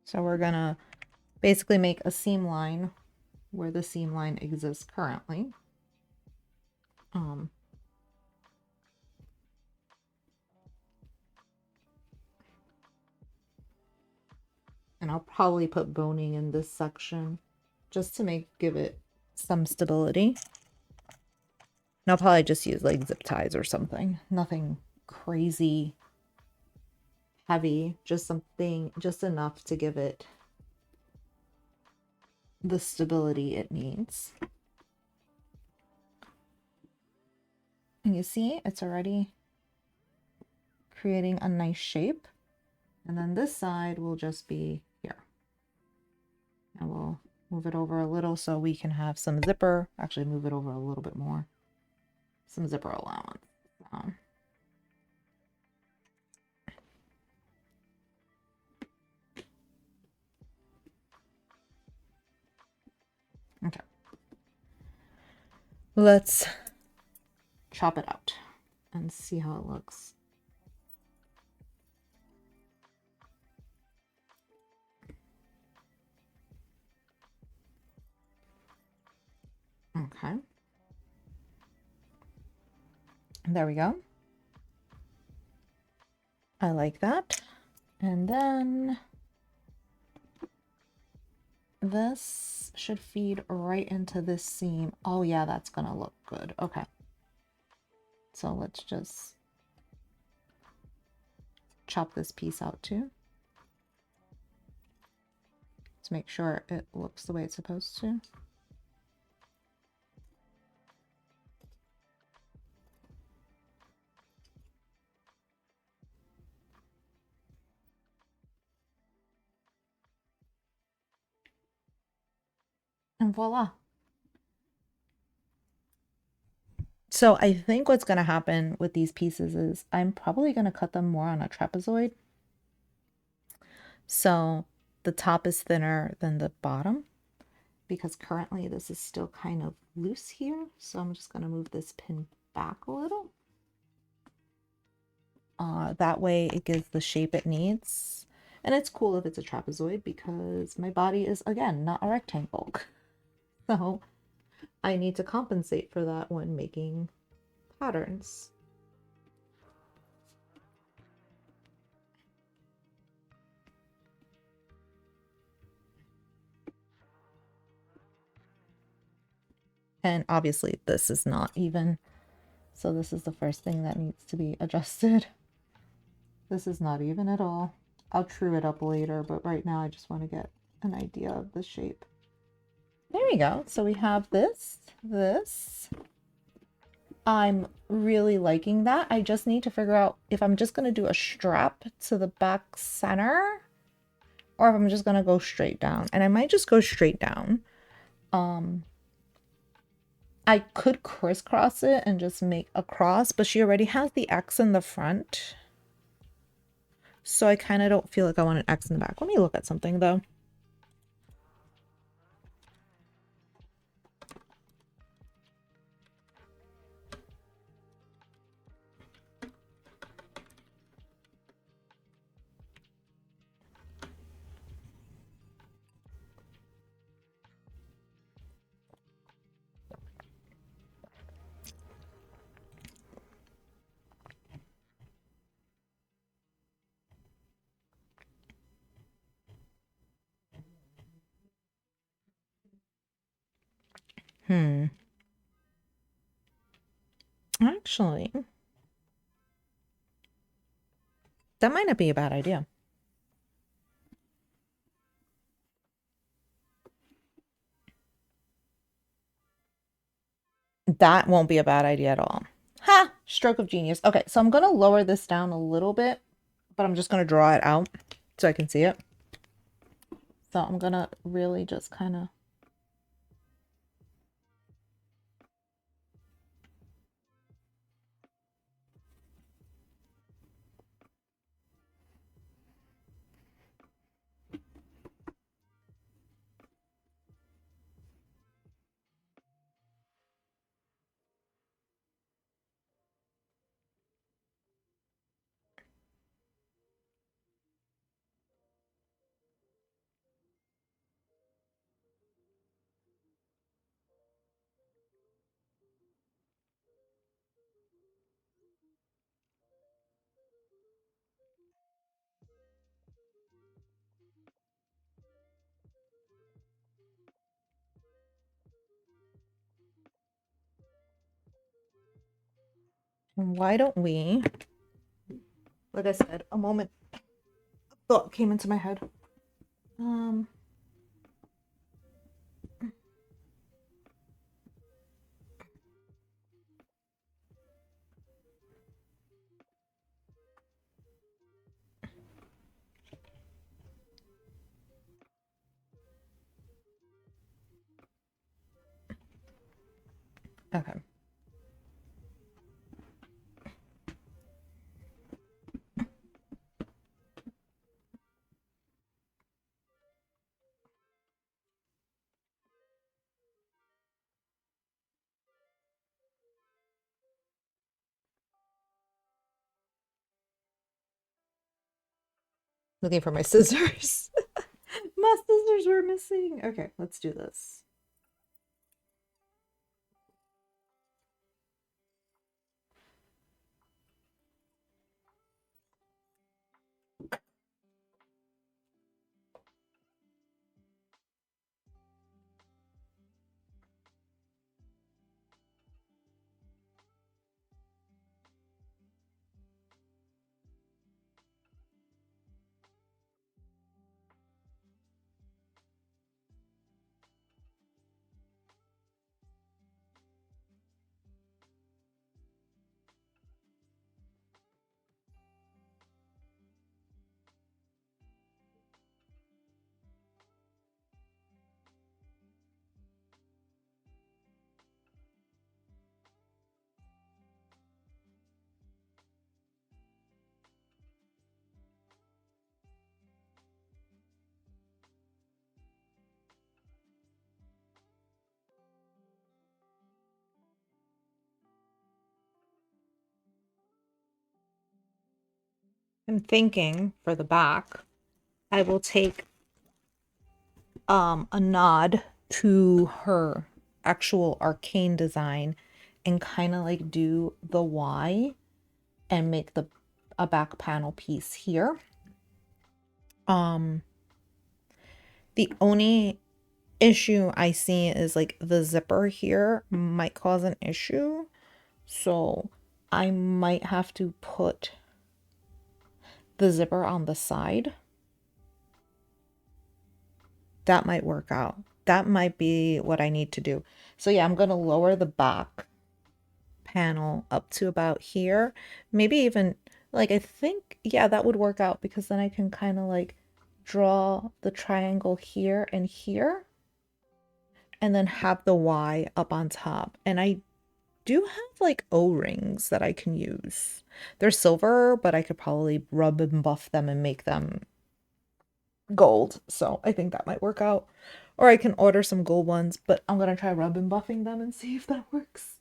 A: So we're gonna basically make a seam line where the seam line exists currently. And I'll probably put boning in this section just to give it some stability. And I'll probably just use like zip ties or something. Nothing crazy heavy, just something, just enough to give it the stability it needs. And you see, it's already creating a nice shape. And then this side will just be here. And we'll move it over a little so we can have some zipper. Actually, move it over a little bit more. Some zipper allowance. Okay. Let's chop it out and see how it looks. Okay. There we go. I like that. And then this should feed right into this seam. Oh yeah, that's gonna look good. Okay. So let's just chop this piece out too. To make sure it looks the way it's supposed to. And voila. So I think what's going to happen with these pieces is I'm probably going to cut them more on a trapezoid. So the top is thinner than the bottom because currently this is still kind of loose here. So I'm just going to move this pin back a little. That way it gives the shape it needs. And it's cool if it's a trapezoid because my body is, again, not a rectangle. So I need to compensate for that when making patterns. And obviously this is not even. So this is the first thing that needs to be adjusted. This is not even at all. I'll true it up later, but right now I just want to get an idea of the shape. There we go. So we have this. I'm really liking that. I just need to figure out if I'm just going to do a strap to the back center or if I'm just going to go straight down. And I might just go straight down. I could crisscross it and just make a cross, but she already has the X in the front. So I kind of don't feel like I want an X in the back. Let me look at something though. Actually, that might not be a bad idea. That won't be a bad idea at all. Ha! Stroke of genius. Okay, so I'm going to lower this down a little bit, but I'm just going to draw it out so I can see it. So I'm going to really just kind of... why don't we, like I said, a moment thought came into my head. Okay. Looking for my scissors. My scissors were missing. Okay, let's do this. I'm thinking for the back, I will take a nod to her actual Arcane design and kind of like do the Y and make the a back panel piece here. The only issue I see is like the zipper here might cause an issue. So I might have to put the zipper on the side. That might work out. That might be what I need to do. So yeah, I'm going to lower the back panel up to about here. Maybe even like, I think, yeah, that would work out because then I can kind of like draw the triangle here and here and then have the Y up on top. And I do have like O-rings that I can use. They're silver, but I could probably rub and buff them and make them gold. So I think that might work out. Or I can order some gold ones, but I'm gonna try rub and buffing them and see if that works.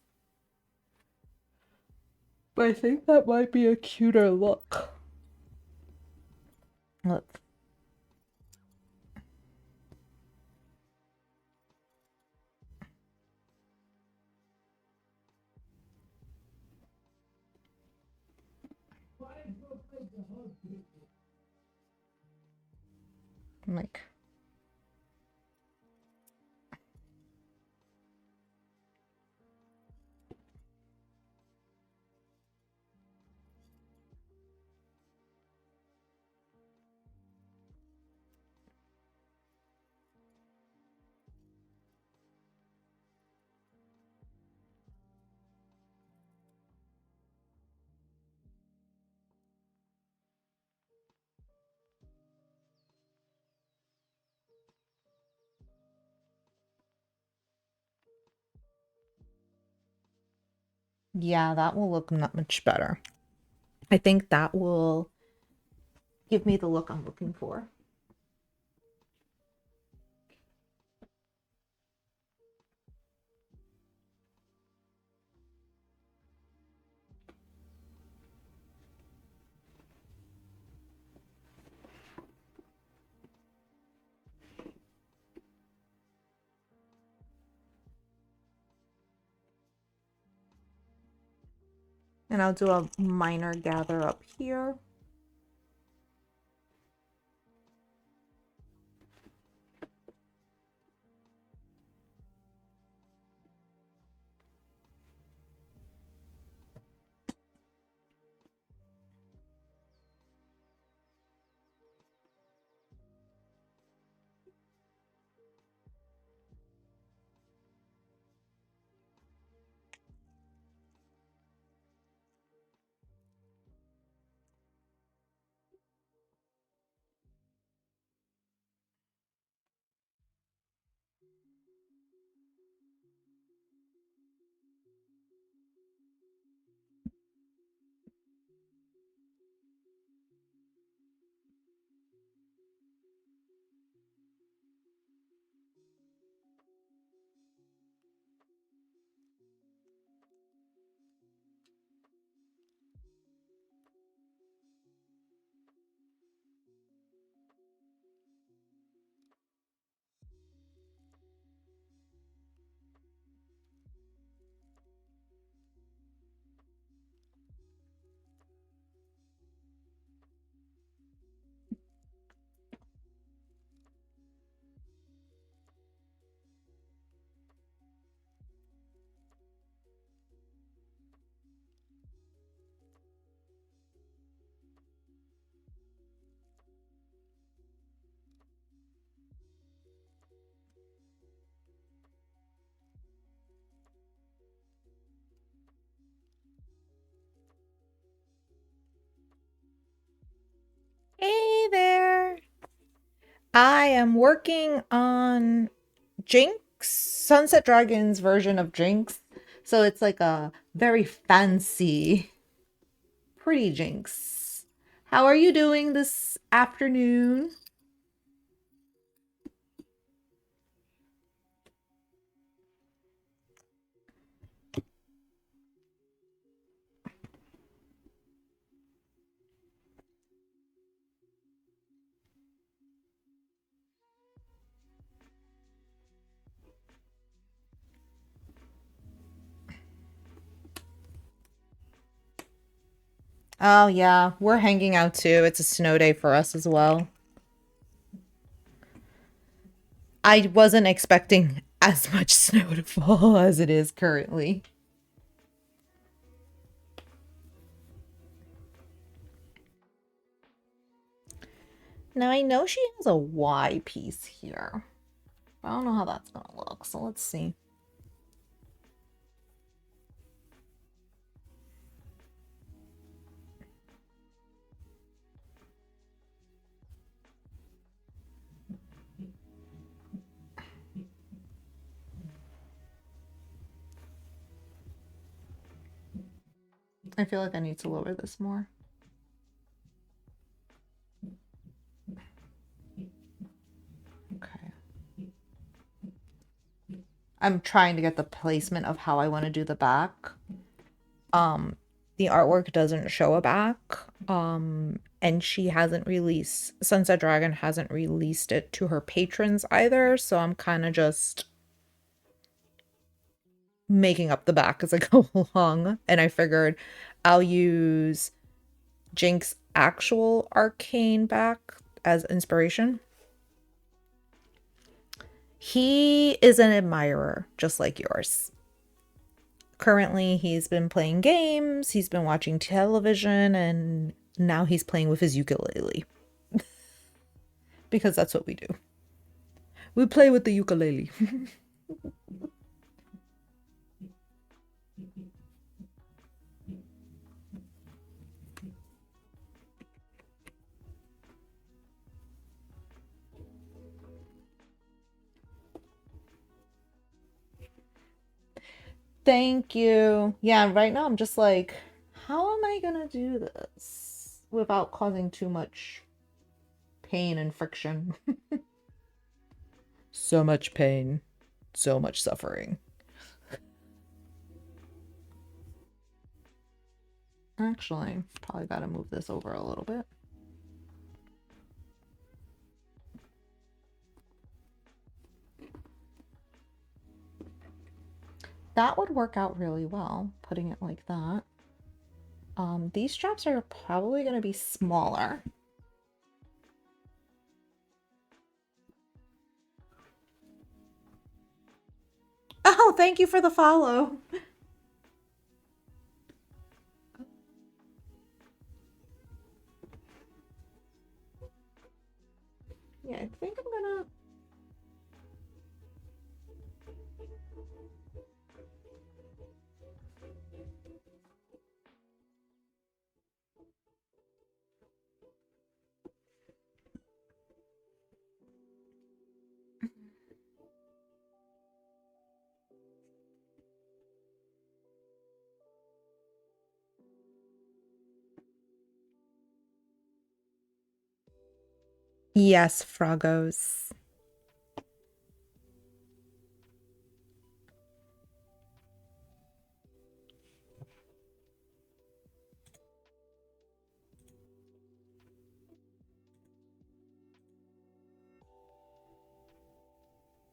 A: But I think that might be a cuter look. Look. Like, yeah, that will look not much better. I think that will give me the look I'm looking for. And I'll do a minor gather up here. I am working on Jinx, Sunset Dragon's version of Jinx. So it's like a very fancy, pretty Jinx. How are you doing this afternoon? Oh yeah, we're hanging out too. It's a snow day for us as well. I wasn't expecting as much snow to fall as it is currently. Now I know she has a Y piece here. I don't know how that's gonna look, so let's see. I feel like I need to lower this more. Okay. I'm trying to get the placement of how I want to do the back. The artwork doesn't show a back. And she hasn't released, Sunset Dragon hasn't released it to her patrons either, so I'm kind of just making up the back as I go along. And I figured I'll use Jinx's actual Arcane back as inspiration. He is an admirer, just like yours. Currently, he's been playing games, he's been watching television, and now he's playing with his ukulele. Because that's what we do. We play with the ukulele. Thank you. Yeah, right now I'm just like, how am I gonna do this without causing too much pain and friction? So much pain, so much suffering. Actually, probably gotta move this over a little bit. That would work out really well, putting it like that. These straps are probably going to be smaller. Oh, thank you for the follow. Yeah, I think I'm gonna... Yes, Frogos.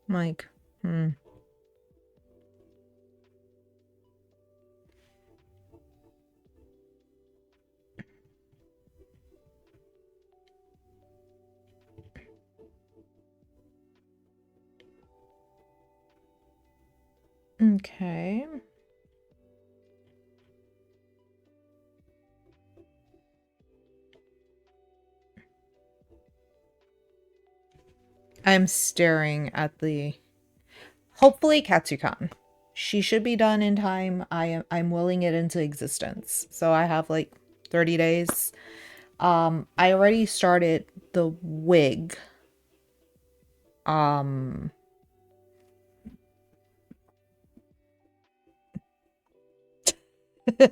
A: Like, Okay. I'm staring at the... Hopefully Katsukan. She should be done in time. I'm willing it into existence. So I have like 30 days. I already started the wig. Um,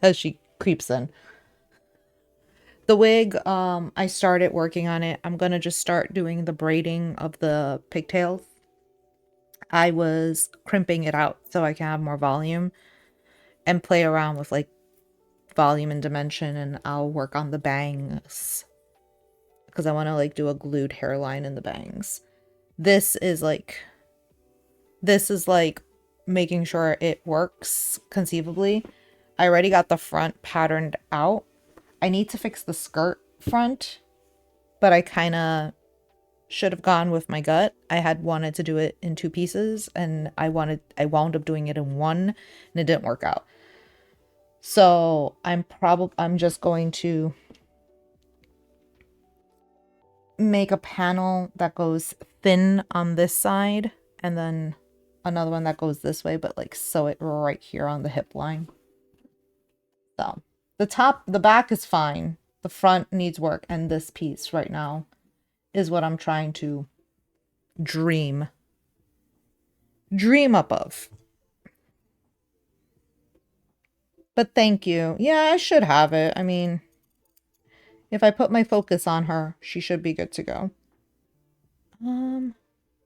A: as she creeps in. The wig, I started working on it. I'm gonna just start doing the braiding of the pigtails. I was crimping it out so I can have more volume and play around with like volume and dimension, and I'll work on the bangs because I want to like do a glued hairline in the bangs. This is like making sure it works conceivably. I already got the front patterned out. I need to fix the skirt front, but I kind of should have gone with my gut. I had wanted to do it in two pieces, and I wound up doing it in one, and it didn't work out. So I'm just going to make a panel that goes thin on this side and then another one that goes this way, but like sew it right here on the hip line. So the back is fine. The front needs work, and this piece right now is what I'm trying to dream up of. But thank you. Yeah, I should have it. I mean, if I put my focus on her, she should be good to go.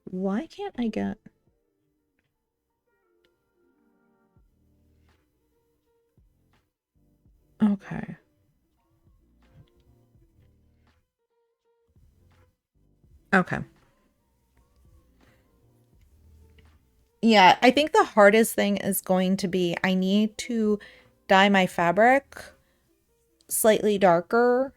A: Why can't I get... Okay. Okay. Yeah, I think the hardest thing is going to be I need to dye my fabric slightly darker,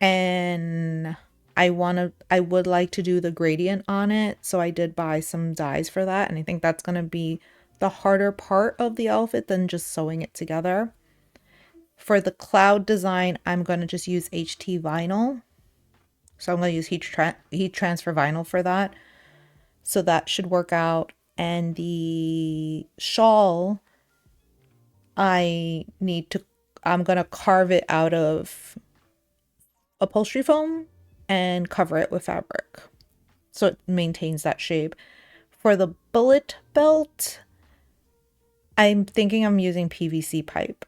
A: and I would like to do the gradient on it, so I did buy some dyes for that, and I think that's going to be the harder part of the outfit than just sewing it together. For the cloud design, I'm going to just use HT vinyl. So I'm going to use heat transfer vinyl for that. So that should work out. And the shawl, I'm going to carve it out of upholstery foam and cover it with fabric so it maintains that shape. For the bullet belt, I'm thinking I'm using PVC pipe.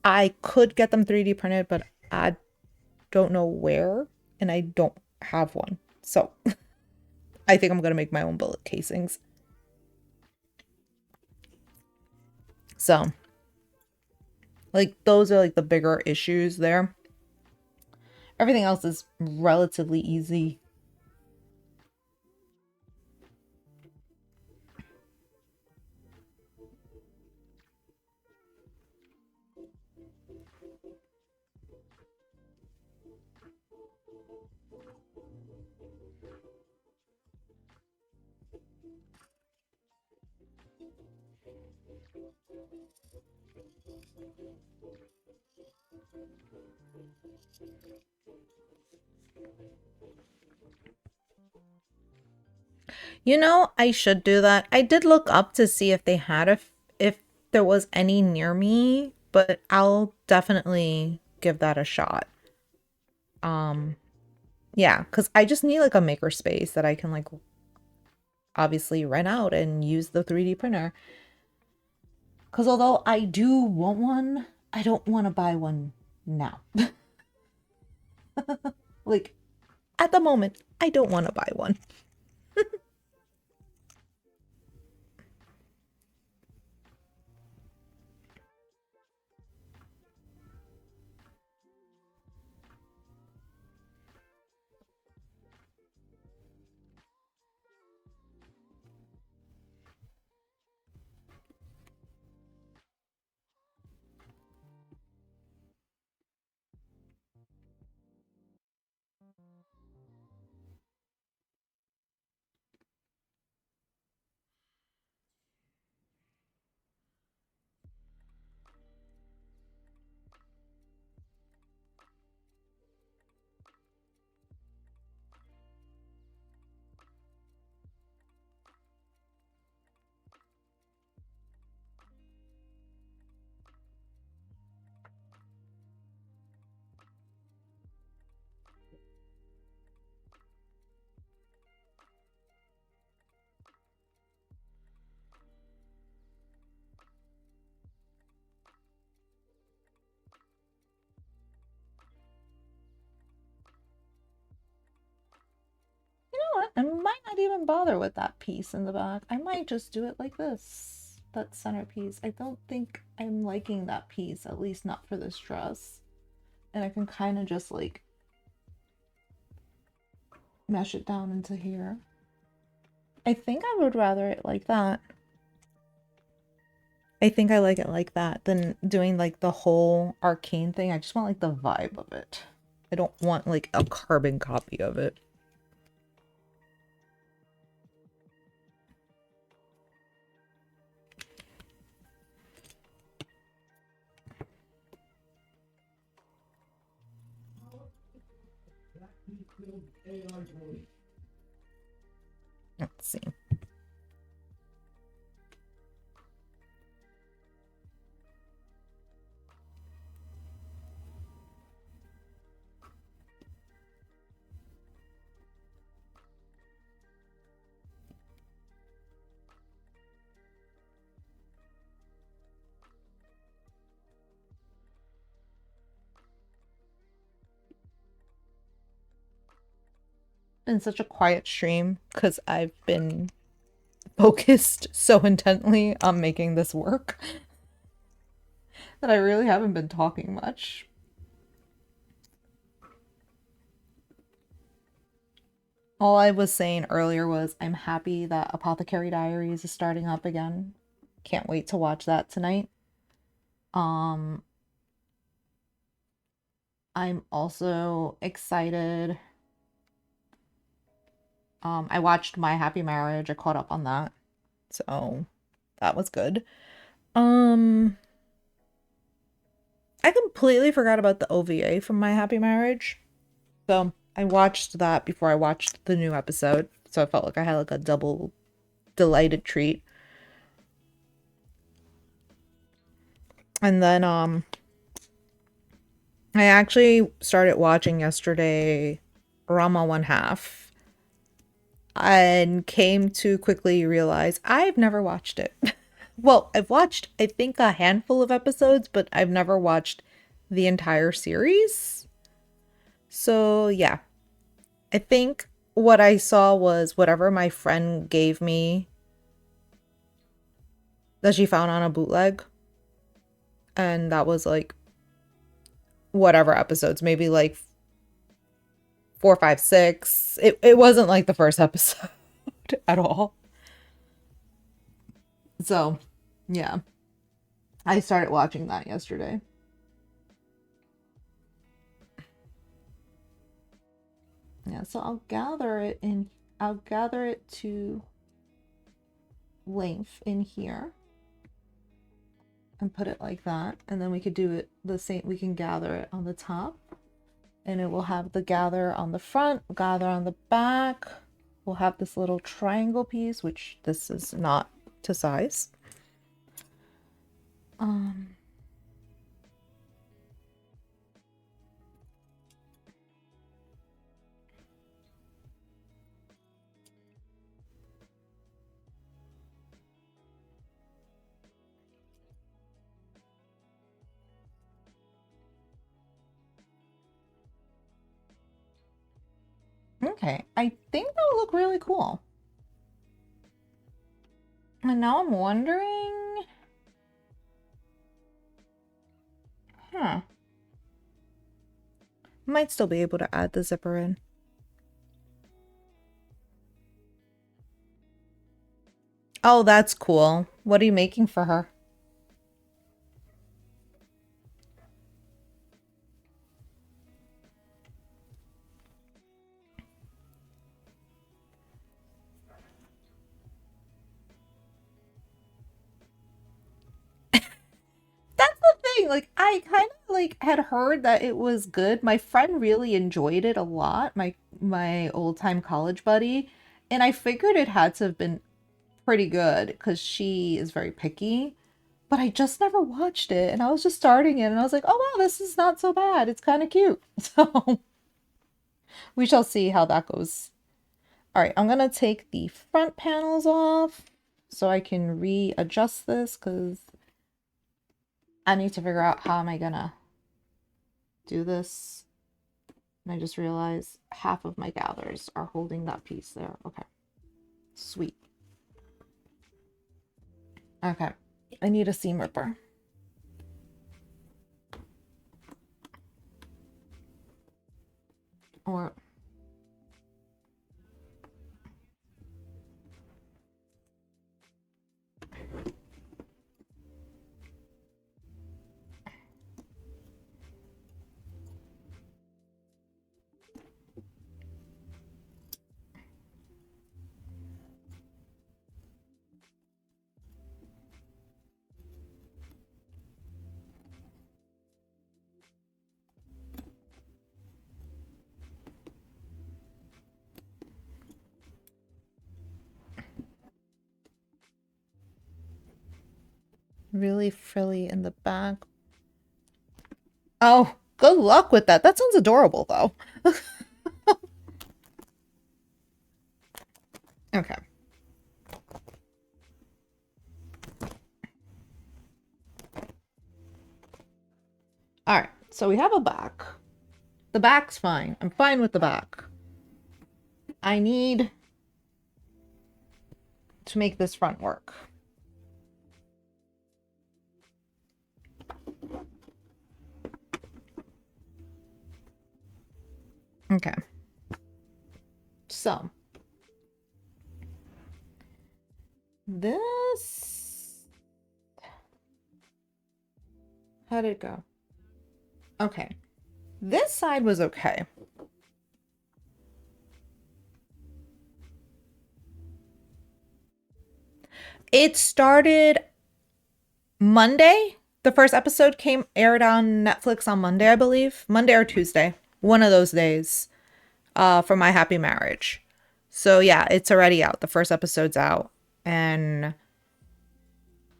A: I could get them 3D printed, but I don't know where, and I don't have one. So I think I'm going to make my own bullet casings. So, like, those are like the bigger issues there. Everything else is relatively easy. You know, I should do that. I did look up to see if they had if there was any near me, but I'll definitely give that a shot. Um, yeah, because I just need like a maker space that I can like obviously rent out and use the 3D printer. Because although I do want one, I don't want to buy one now. Like, at the moment, I don't want to buy one. I might not even bother with that piece in the back. I might just do it like this. That centerpiece. I don't think I'm liking that piece, at least not for this dress. And I can kind of just like mesh it down into here. I think I would rather it like that. I think I like it like that than doing like the whole Arcane thing. I just want like the vibe of it. I don't want like a carbon copy of it. Let's see. Been such a quiet stream because I've been focused so intently on making this work that I really haven't been talking much. All I was saying earlier was I'm happy that Apothecary Diaries is starting up again. Can't wait to watch that tonight. I'm also excited. I watched My Happy Marriage. I caught up on that. So that was good. I completely forgot about the OVA from My Happy Marriage. So I watched that before I watched the new episode. So I felt like I had like a double delighted treat. And then I actually started watching yesterday Rama One Half and came to quickly realize I've never watched it. Well, I've watched I think a handful of episodes, but I've never watched the entire series. So yeah, I think what I saw was whatever my friend gave me that she found on a bootleg. And that was like whatever episodes, maybe like 4, 5, 6. It wasn't like the first episode at all. So, yeah. I started watching that yesterday. Yeah, so I'll gather it to length in here and put it like that. And then we could do it the same, we can gather it on the top and it will have the gather on the front, gather on the back. We'll have this little triangle piece, which this is not to size. Okay, I think that will look really cool. And now I'm wondering, might still be able to add the zipper in. Oh, that's cool. What are you making for her? That's the thing. Like, I kind of like had heard that it was good. My friend really enjoyed it a lot. My old time college buddy, and I figured it had to have been pretty good because she is very picky. But I just never watched it, and I was just starting it, and I was like, "Oh wow, this is not so bad. It's kind of cute." So we shall see how that goes. All right, I'm gonna take the front panels off so I can readjust this because I need to figure out how am I gonna do this. And I just realized half of my gathers are holding that piece there. Okay. Sweet. Okay. I need a seam ripper. Or really frilly in the back. Oh, good luck with that. That sounds adorable, though. Okay. All right. So we have a back. The back's fine. I'm fine with the back. I need to make this front work. Okay. So this, how did it go? Okay. This side was okay. It started Monday. The first episode aired on Netflix on Monday, I believe. Monday or Tuesday. One of those days. For My Happy Marriage. So yeah, it's already out. The first episode's out. And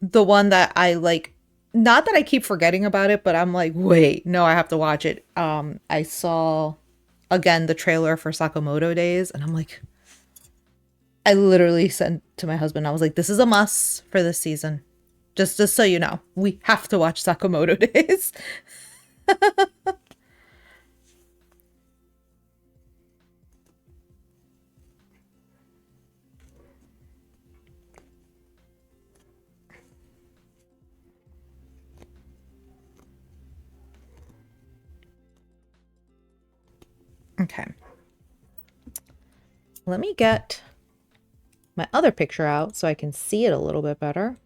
A: the one that I like, not that I keep forgetting about it, but I'm like, wait, no, I have to watch it. I saw again the trailer for Sakamoto Days, and I'm like, I literally sent to my husband, I was like, this is a must for this season. Just so you know, we have to watch Sakamoto Days. Okay. Let me get my other picture out so I can see it a little bit better.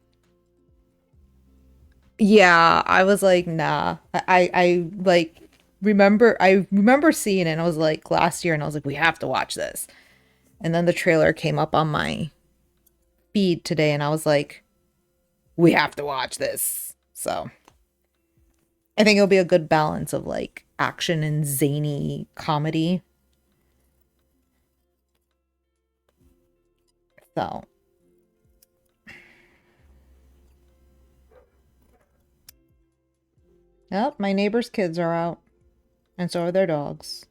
A: Yeah, I was like, nah. I like remember seeing it, and I was like last year, and I was like, we have to watch this. And then the trailer came up on my feed today, and I was like, we have to watch this. So I think it'll be a good balance of like action and zany comedy. So yep, my neighbor's kids are out. And so are their dogs.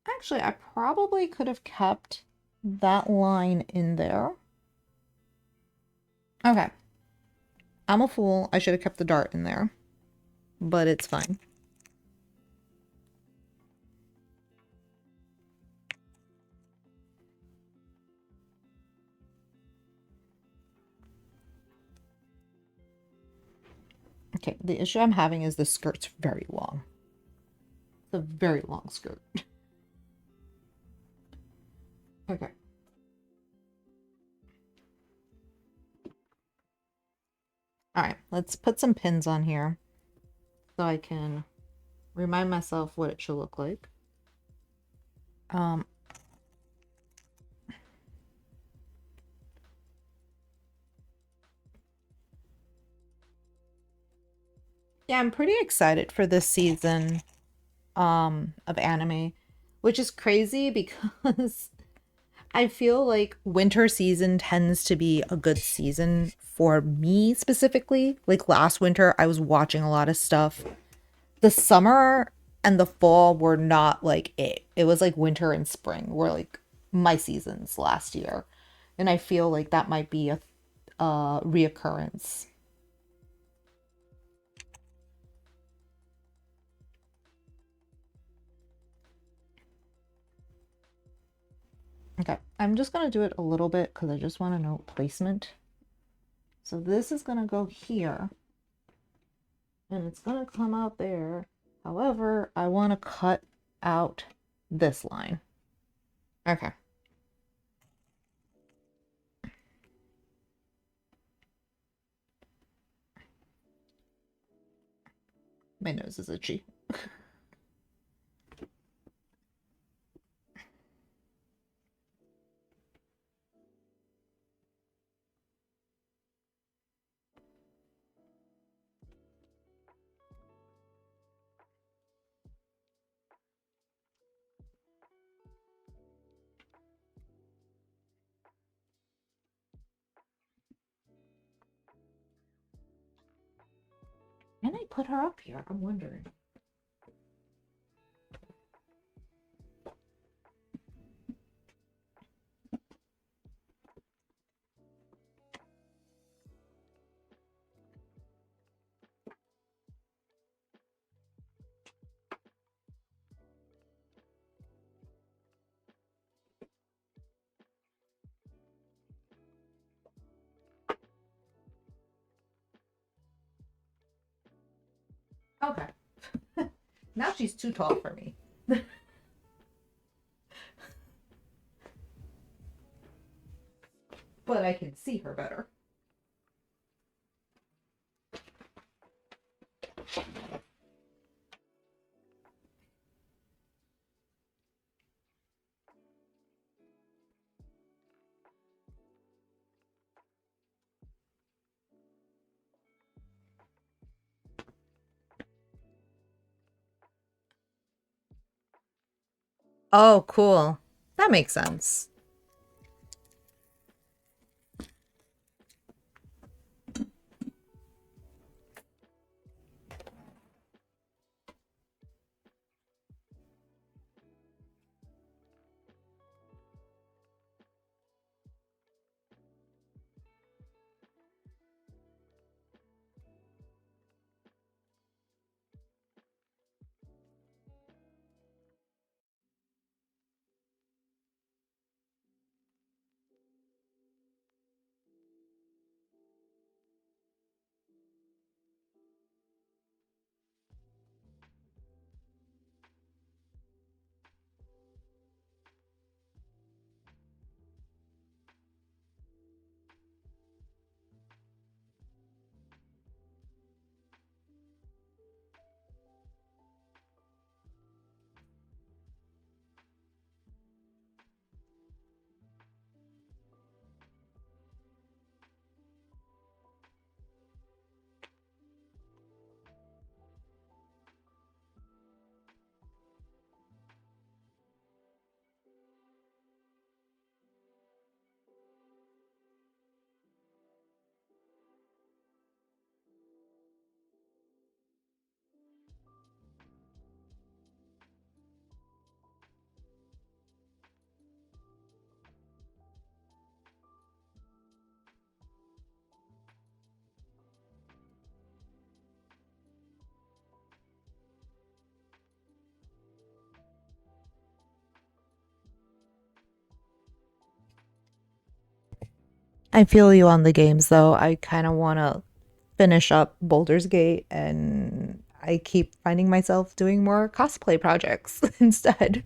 A: Actually, I probably could have kept that line in there. Okay. I'm a fool. I should have kept the dart in there. But it's fine. Okay, the issue I'm having is the skirt's very long. It's a very long skirt. Okay. Alright, let's put some pins on here so I can remind myself what it should look like. Yeah, I'm pretty excited for this season of anime, which is crazy because I feel like winter season tends to be a good season for me specifically. Like last winter, I was watching a lot of stuff. The summer and the fall were not like it. It was like winter and spring were like my seasons last year. And I feel like that might be a reoccurrence. Okay, I'm just going to do it a little bit because I just want to know placement. So this is going to go here. And it's going to come out there. However, I want to cut out this line. Okay. My nose is itchy. Can I put her up here? I'm wondering. Okay. Now she's too tall for me. But I can see her better. Oh, cool. That makes sense. I feel you on the games though. I kind of want to finish up Boulder's Gate and I keep finding myself doing more cosplay projects instead.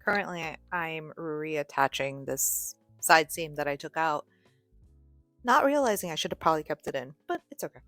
A: Currently, I'm reattaching this side seam that I took out, not realizing I should have probably kept it in, but it's okay.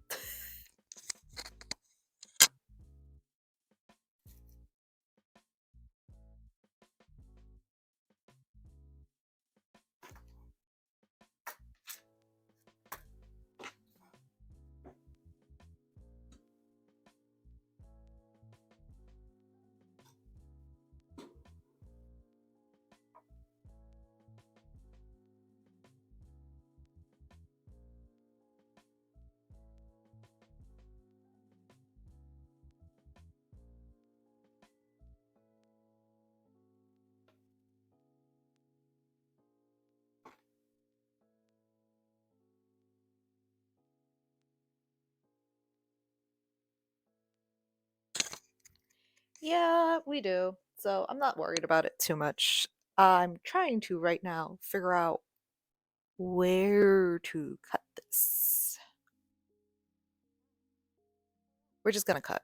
A: Yeah, we do. So I'm not worried about it too much. I'm trying to right now figure out where to cut this. We're just gonna cut.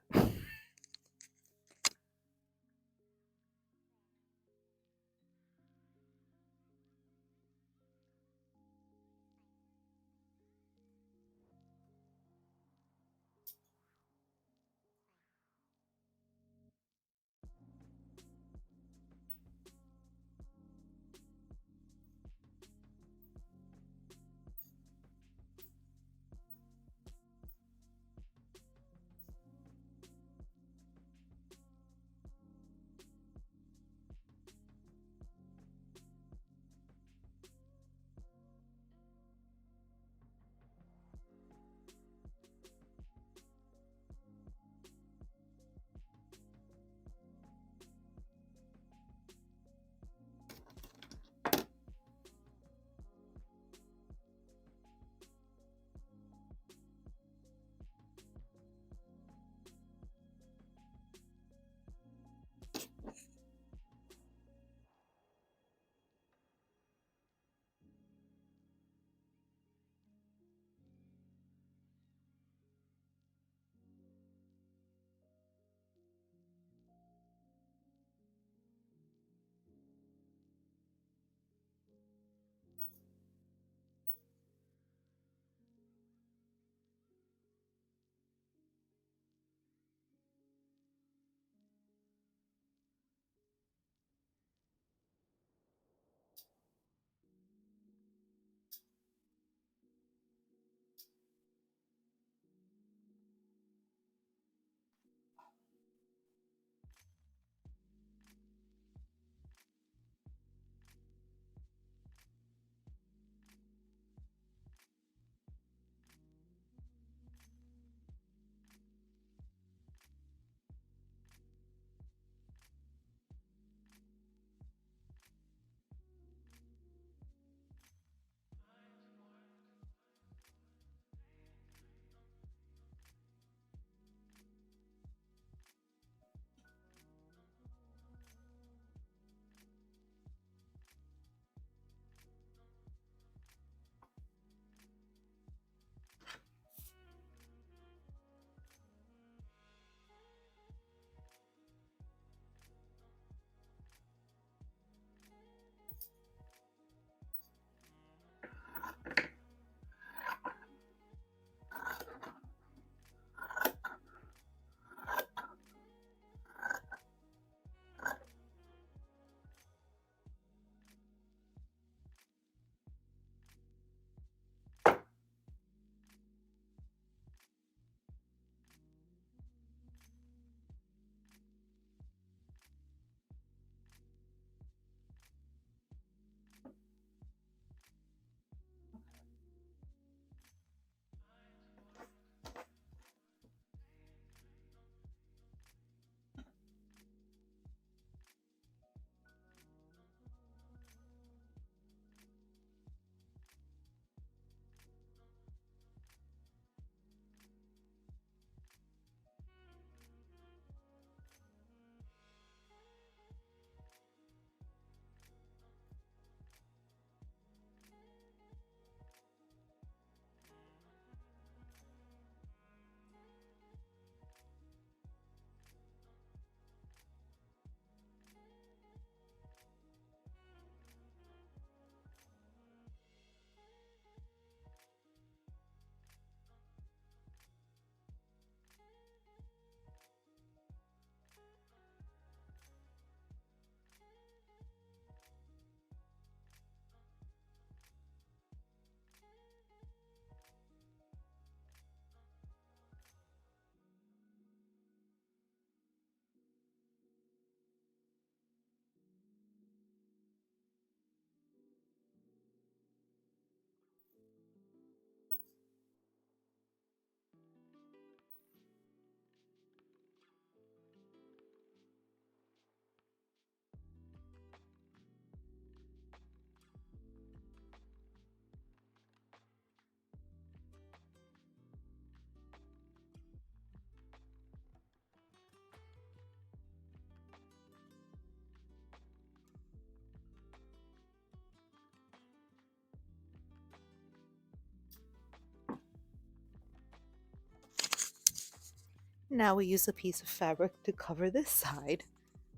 B: Now we use a piece of fabric to cover this side.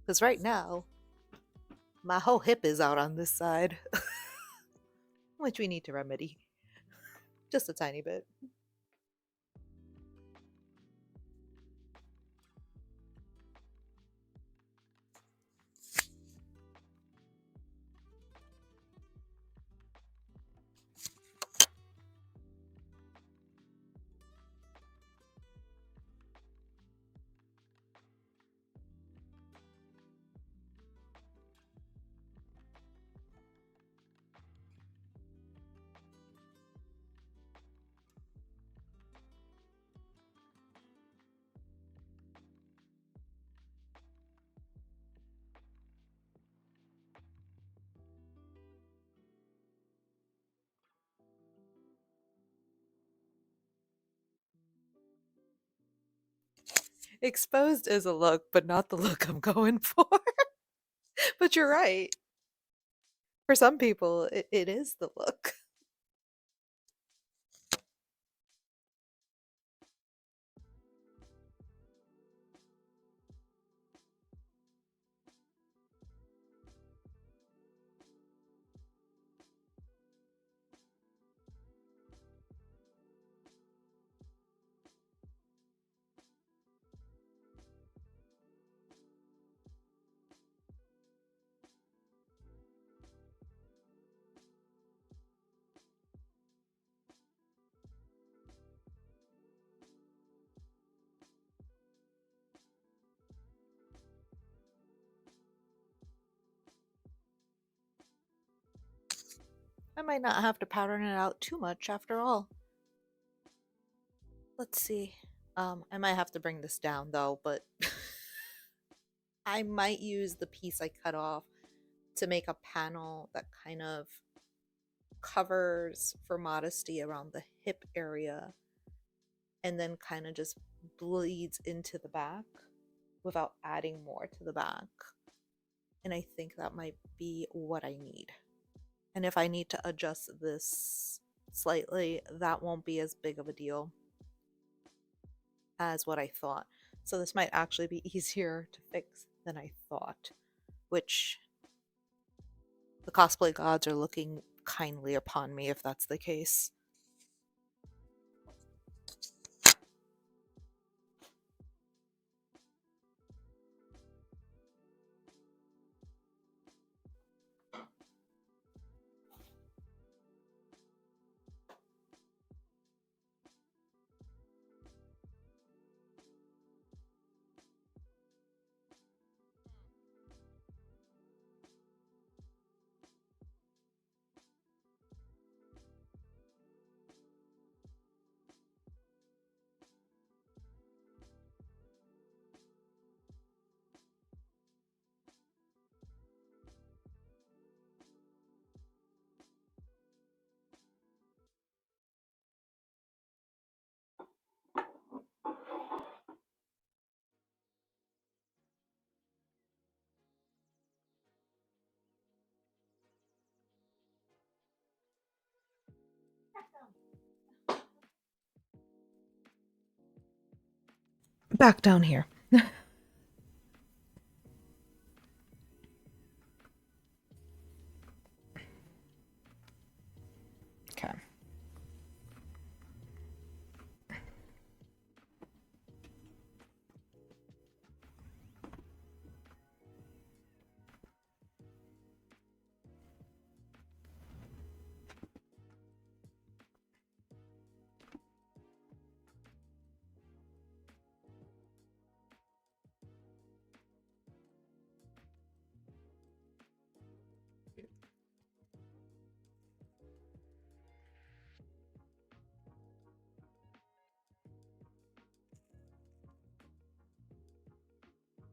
B: Because right now, my whole hip is out on this side. Which we need to remedy. Just a tiny bit. Exposed is a look, but not the look I'm going for. But you're right. For some people, it is the look. I might not have to pattern it out too much after all. Let's see. I might have to bring this down though, but I might use the piece I cut off to make a panel that kind of covers for modesty around the hip area and then kind of just bleeds into the back without adding more to the back. And I think that might be what I need. And if I need to adjust this slightly, that won't be as big of a deal as what I thought. So this might actually be easier to fix than I thought, which the cosplay gods are looking kindly upon me if that's the case.
A: Back down here. Okay.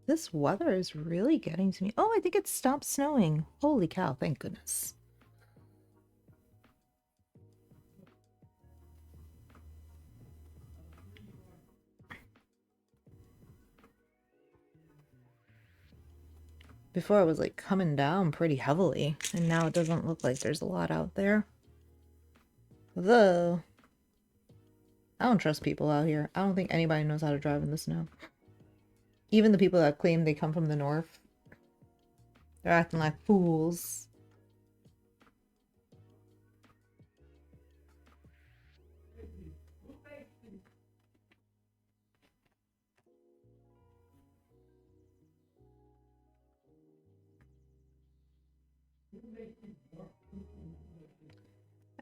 A: This weather is really getting to me. Oh, I think it stopped snowing. Holy cow, thank goodness. Before it was like coming down pretty heavily, and now it doesn't look like there's a lot out there. Though, I don't trust people out here. I don't think anybody knows how to drive in the snow. Even the people that claim they come from the north. They're acting like fools.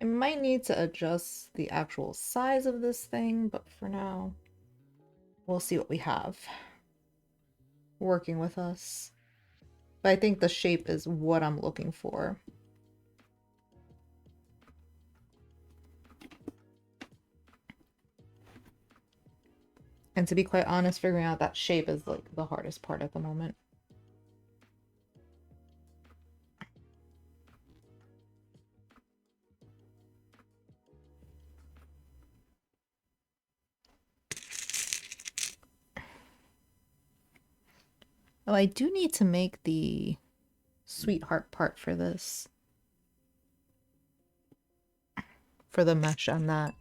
A: I might need to adjust the actual size of this thing, but for now, we'll see what we have working with us. But I think the shape is what I'm looking for. And to be quite honest, figuring out that shape is like the hardest part at the moment. Oh, I do need to make the sweetheart part for this. For the mesh on that.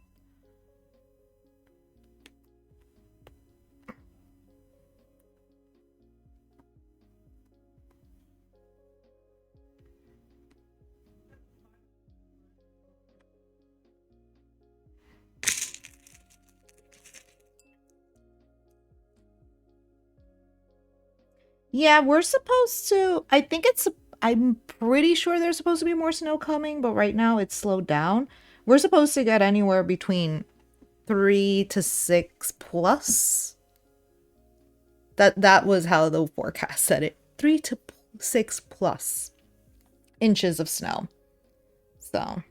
A: Yeah, we're supposed to, I think it's, I'm pretty sure there's supposed to be more snow coming, but right now it's slowed down. We're supposed to get anywhere between 3 to 6 plus. That was how the forecast said it. 3 to 6 plus inches of snow. So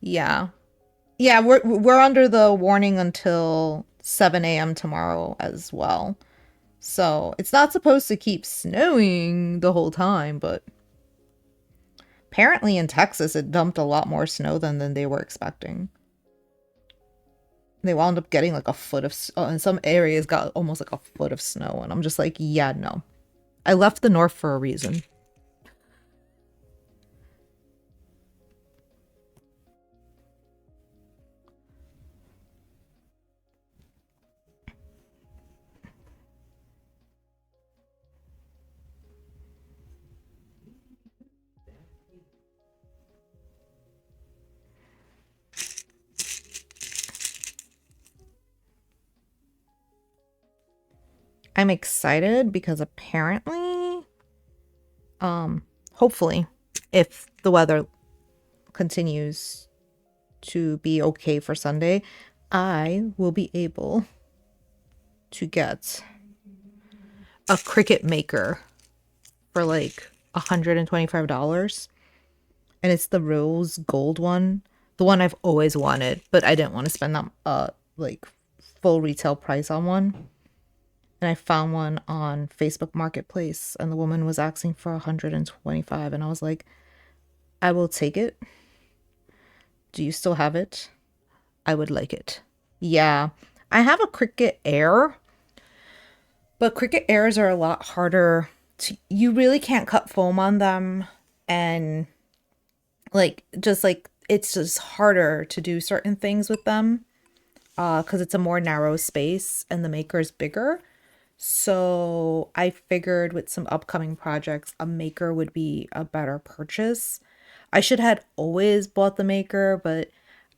A: yeah. Yeah, we're under the warning until 7 a.m. tomorrow as well. So it's not supposed to keep snowing the whole time, but apparently in Texas it dumped a lot more snow than they were expecting. They wound up getting like a foot of, in some areas got almost like a foot of snow, and I'm just like, yeah, no. I left the north for a reason. I'm excited because apparently, hopefully, if the weather continues to be okay for Sunday, I will be able to get a Cricut maker for like $125. And it's the rose gold one, the one I've always wanted, but I didn't want to spend that like full retail price on one. And I found one on Facebook Marketplace, and the woman was asking for 125, and I was like, I will take it. Do you still have it? I would like it. Yeah. I have a Cricut Air, but Cricut Airs are a lot harder to, you really can't cut foam on them, and like it's just harder to do certain things with them because it's a more narrow space and the maker is bigger. So I figured with some upcoming projects, a maker would be a better purchase. I should had always bought the maker, but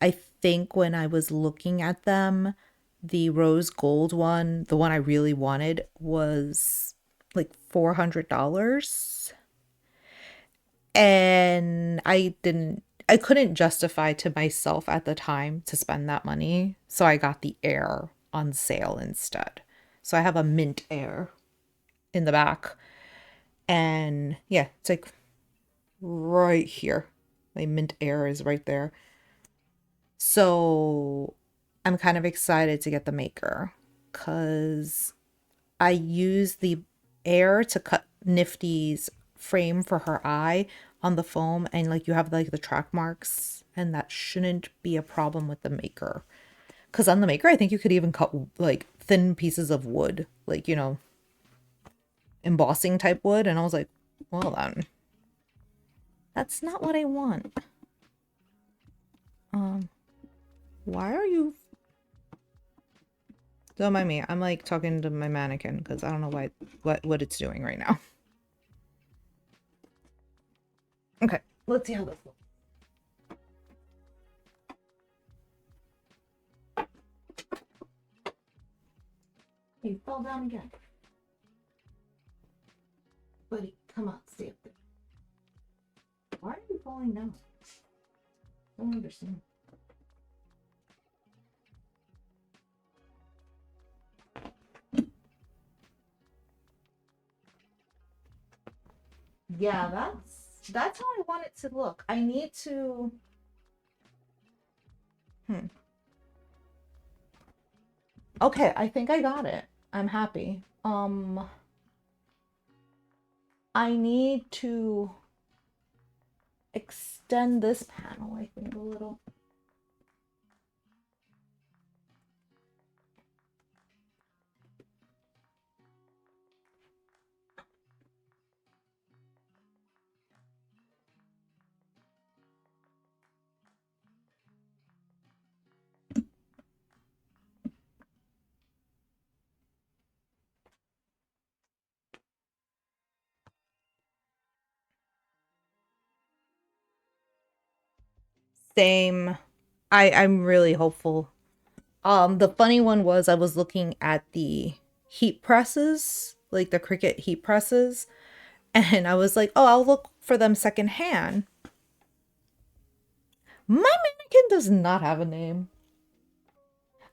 A: I think when I was looking at them, the rose gold one, the one I really wanted, was like $400. And I couldn't justify to myself at the time to spend that money. So I got the Air on sale instead. So I have a mint Air in the back. And yeah, it's like right here. My mint Air is right there. So I'm kind of excited to get the maker because I use the Air to cut Nifty's frame for her eye on the foam, and like you have like the track marks, and that shouldn't be a problem with the maker. Because on the maker, I think you could even cut like thin pieces of wood, like, you know, embossing type wood. And I was like, well then, That's not what I want. Why are you... Don't mind me. I'm like talking to my mannequin because I don't know why what it's doing right now. Okay, let's see how this looks. You fell down again. Buddy, come on, stay up there. Why are you falling down? I don't understand. Yeah, that's how I want it to look. I need to... Okay, I think I got it. I'm happy. I need to extend this panel, I think, a little. Same. I'm really hopeful. The funny one was I was looking at the heat presses, like the Cricut heat presses, and I was like, oh, I'll look for them secondhand. My mannequin does not have a name.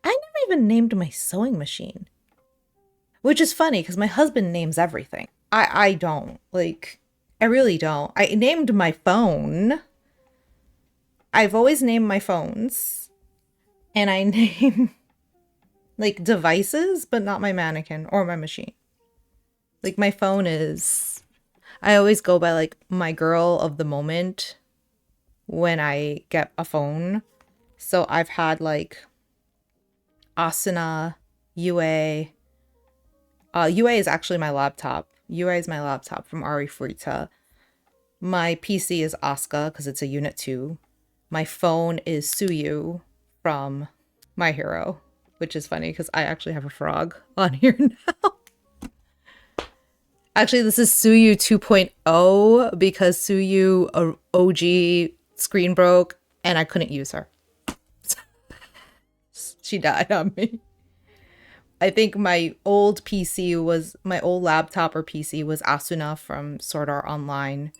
A: I never even named my sewing machine. Which is funny because my husband names everything. I don't. Like, I really don't. I named my phone. I've always named my phones. And I name like devices, but not my mannequin or my machine. Like my phone is, I always go by like my girl of the moment when I get a phone. So I've had like Asuna, UA. UA is actually my laptop. UA is my laptop from Ari Fruita. My PC is Asuka because it's a Unit 2. My phone is Suyu from My Hero, which is funny because I actually have a frog on here now. Actually, this is Suyu 2.0 because Suyu OG screen broke and I couldn't use her. She died on me. I think my old laptop or PC was Asuna from Sword Art Online.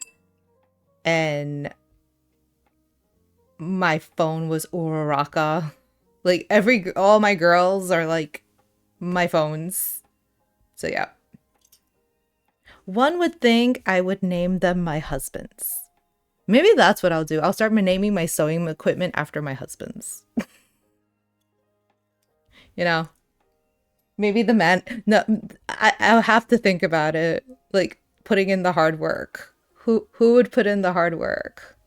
A: And my phone was Uraraka. Like all my girls are like my phones. So yeah. One would think I would name them my husbands. Maybe that's what I'll do. I'll start naming my sewing equipment after my husband's. You know? Maybe the man... No, I'll have to think about it. Like, putting in the hard work. Who would put in the hard work?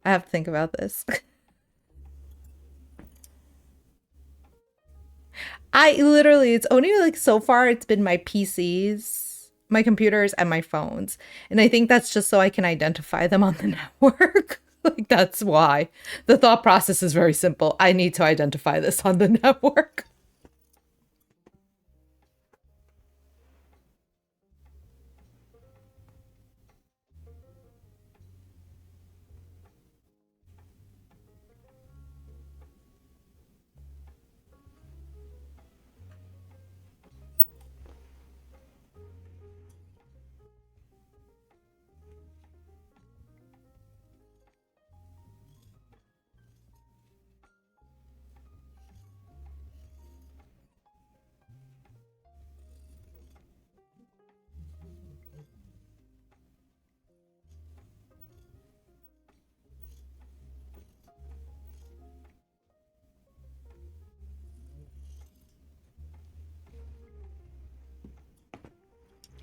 A: I have to think about this. It's only like so far it's been my PCs, my computers, and my phones. And I think that's just so I can identify them on the network. Like, that's why. The thought process is very simple. I need to identify this on the network.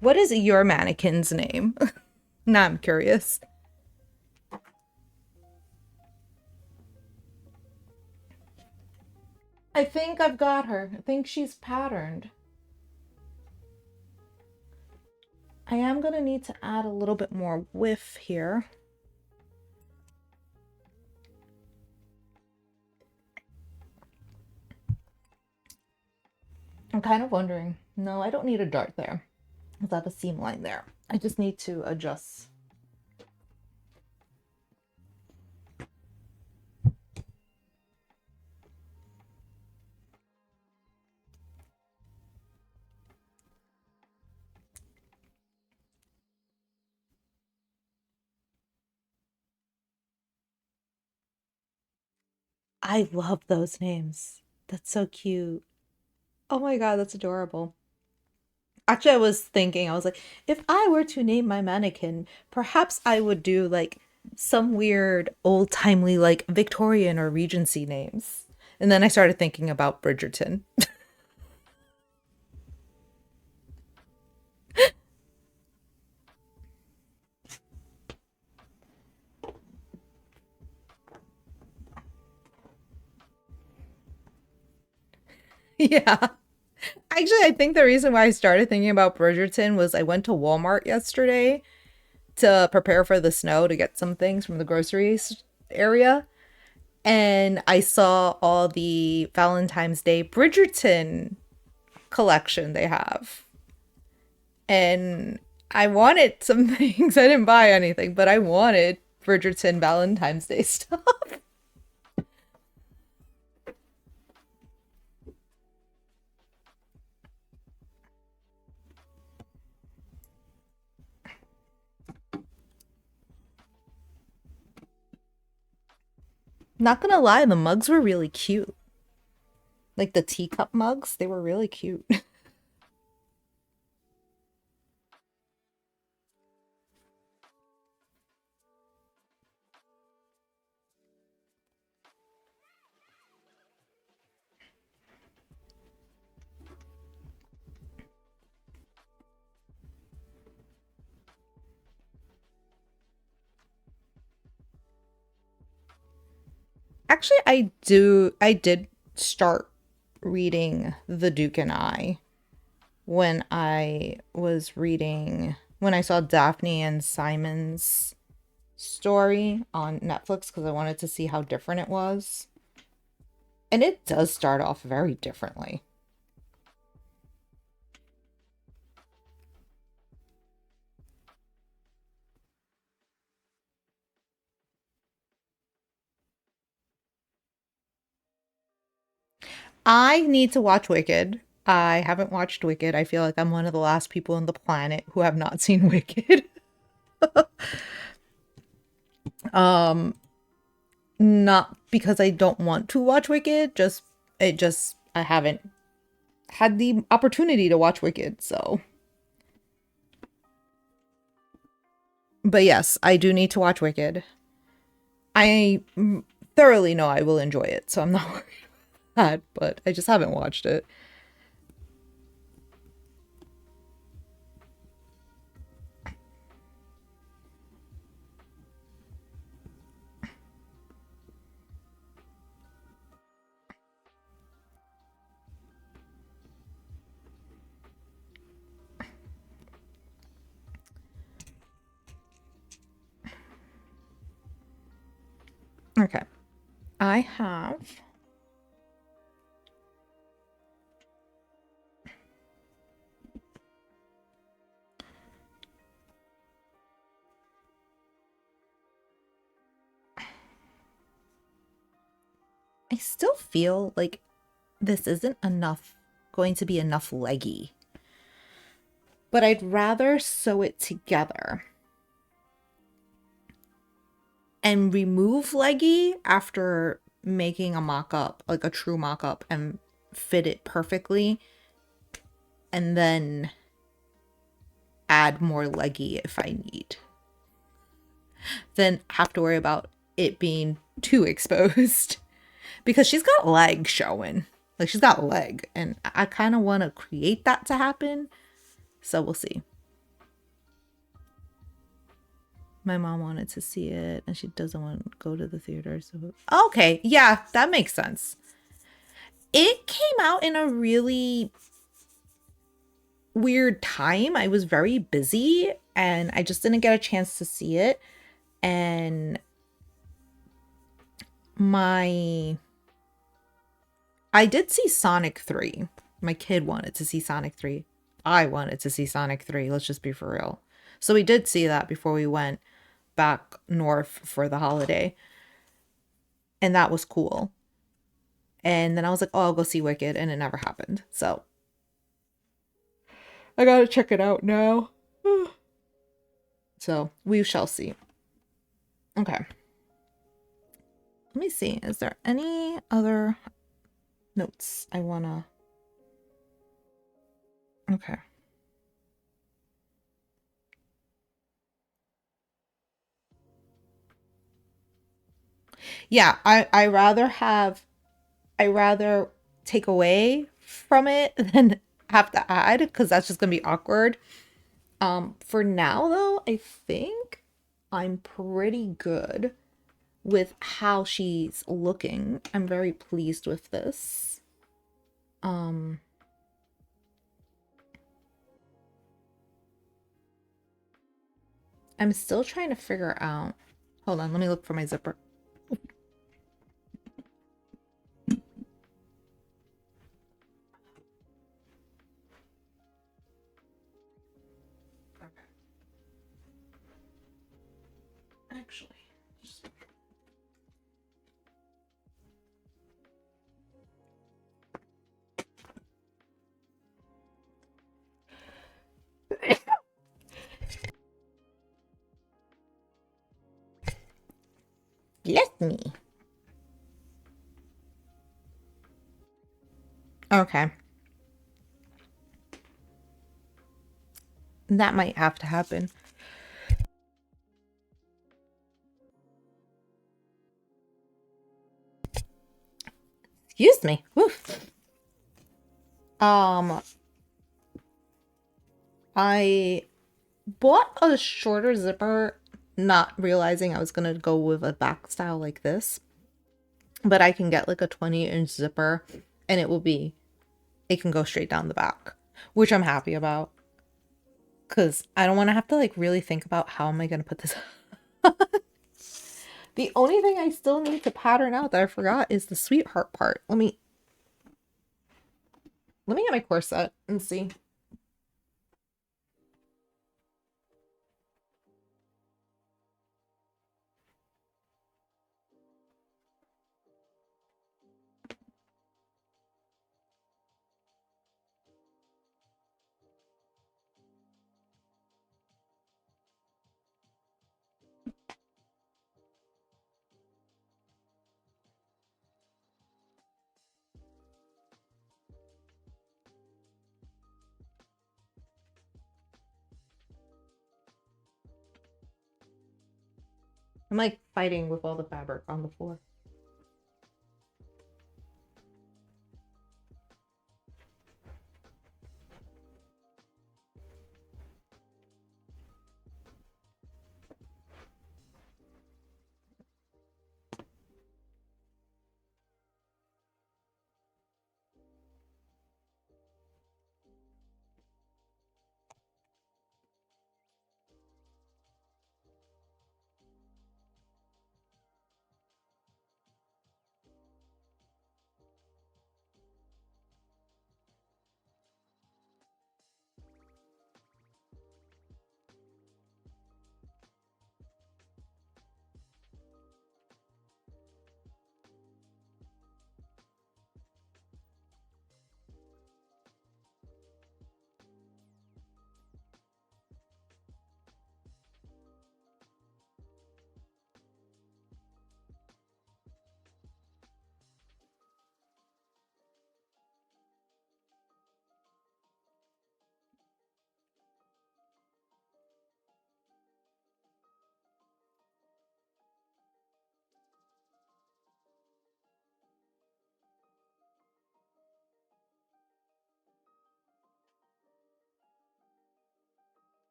A: What is your mannequin's name? Now I'm curious. I think I've got her. I think she's patterned. I am going to need to add a little bit more whiff here. I'm kind of wondering, no, I don't need a dart there because I have a seam line there. I just need to adjust. I love those names. That's so cute. Oh my god, that's adorable. Actually, I was thinking, I was like, if I were to name my mannequin, perhaps I would do like some weird old timely, like Victorian or Regency names. And then I started thinking about Bridgerton. Yeah. Actually, I think the reason why I started thinking about Bridgerton was I went to Walmart yesterday to prepare for the snow to get some things from the groceries area. And I saw all the Valentine's Day Bridgerton collection they have. And I wanted some things. I didn't buy anything, but I wanted Bridgerton Valentine's Day stuff. Not gonna lie, the mugs were really cute. Like the teacup mugs, they were really cute. Actually, I did start reading The Duke and I when I saw Daphne and Simon's story on Netflix because I wanted to see how different it was. And it does start off very differently. I need to watch Wicked. I haven't watched Wicked. I feel like I'm one of the last people on the planet who have not seen Wicked. um Not because I don't want to watch Wicked, just I haven't had the opportunity to watch Wicked, so. But yes, I do need to watch Wicked. I thoroughly know I will enjoy it, so I'm not worried about that, but I just haven't watched it. Okay. I have I still feel like this isn't enough going to be enough leggy. But I'd rather sew it together and remove leggy after making a mock-up, like a true mock-up, and fit it perfectly, and then add more leggy if I need. Then have to worry about it being too exposed. Because she's got leg showing. Like, she's got leg, and I kind of want to create that to happen. So we'll see. My mom wanted to see it, and she doesn't want to go to the theater. So okay, yeah, that makes sense. It came out in a really weird time. I was very busy and I just didn't get a chance to see it. And my I did see Sonic 3. My kid wanted to see Sonic 3. I wanted to see Sonic 3. Let's just be for real. So we did see that before we went back north for the holiday. And that was cool. And then I was like, oh, I'll go see Wicked. And it never happened. So I gotta check it out now. So we shall see. Okay. Let me see. Is there any other notes I wanna... Okay. Yeah, I rather take away from it than have to add because that's just gonna be awkward. For now though, I think I'm pretty good with how she's looking. I'm very pleased with this. I'm still trying to figure out. Hold on, let me look for my zipper. Actually, let me. Okay. That might have to happen. Excuse me. Woof. I bought a shorter zipper, not realizing I was gonna go with a back style like this. But I can get like a 20-inch zipper and it can go straight down the back, which I'm happy about. Because I don't want to have to like really think about how am I going to put this. The only thing I still need to pattern out that I forgot is the sweetheart part. Let me get my corset and see. I'm like fighting with all the fabric on the floor.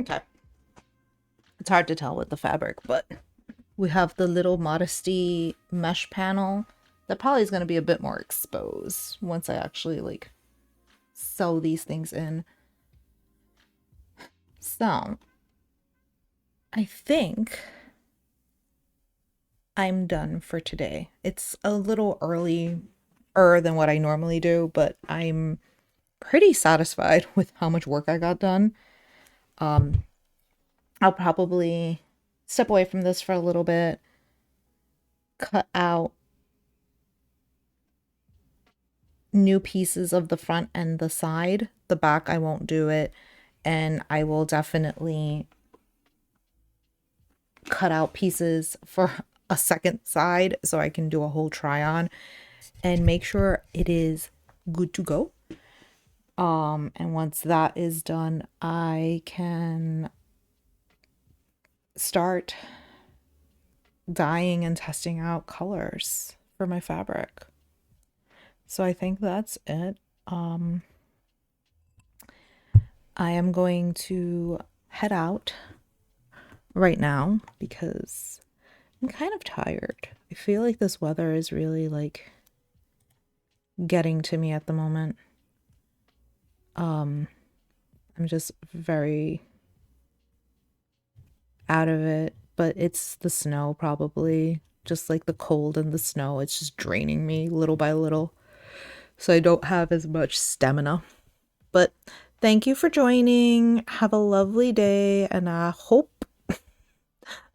A: Okay. It's hard to tell with the fabric, but we have the little modesty mesh panel that probably is going to be a bit more exposed once I actually like sew these things in. So I think I'm done for today. It's a little earlier than what I normally do, but I'm pretty satisfied with how much work I got done. Um, I'll probably step away from this for a little bit, cut out new pieces of the front and the side. The back, I won't do it. And I will definitely cut out pieces for a second side so I can do a whole try on and make sure it is good to go. And once that is done, I can start dyeing and testing out colors for my fabric. So I think that's it. I am going to head out right now because I'm kind of tired. I feel like this weather is really like getting to me at the moment. I'm just very out of it, but it's the snow probably. Just like the cold and the snow, it's just draining me little by little. So I don't have as much stamina. But thank you for joining. Have a lovely day, and I hope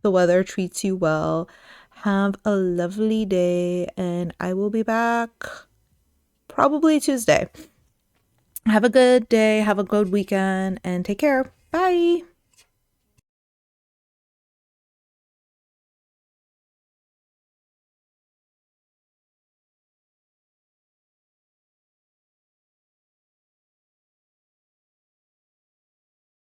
A: the weather treats you well. Have a lovely day, and I will be back probably Tuesday. Have a good day, have a good weekend, and take care. Bye.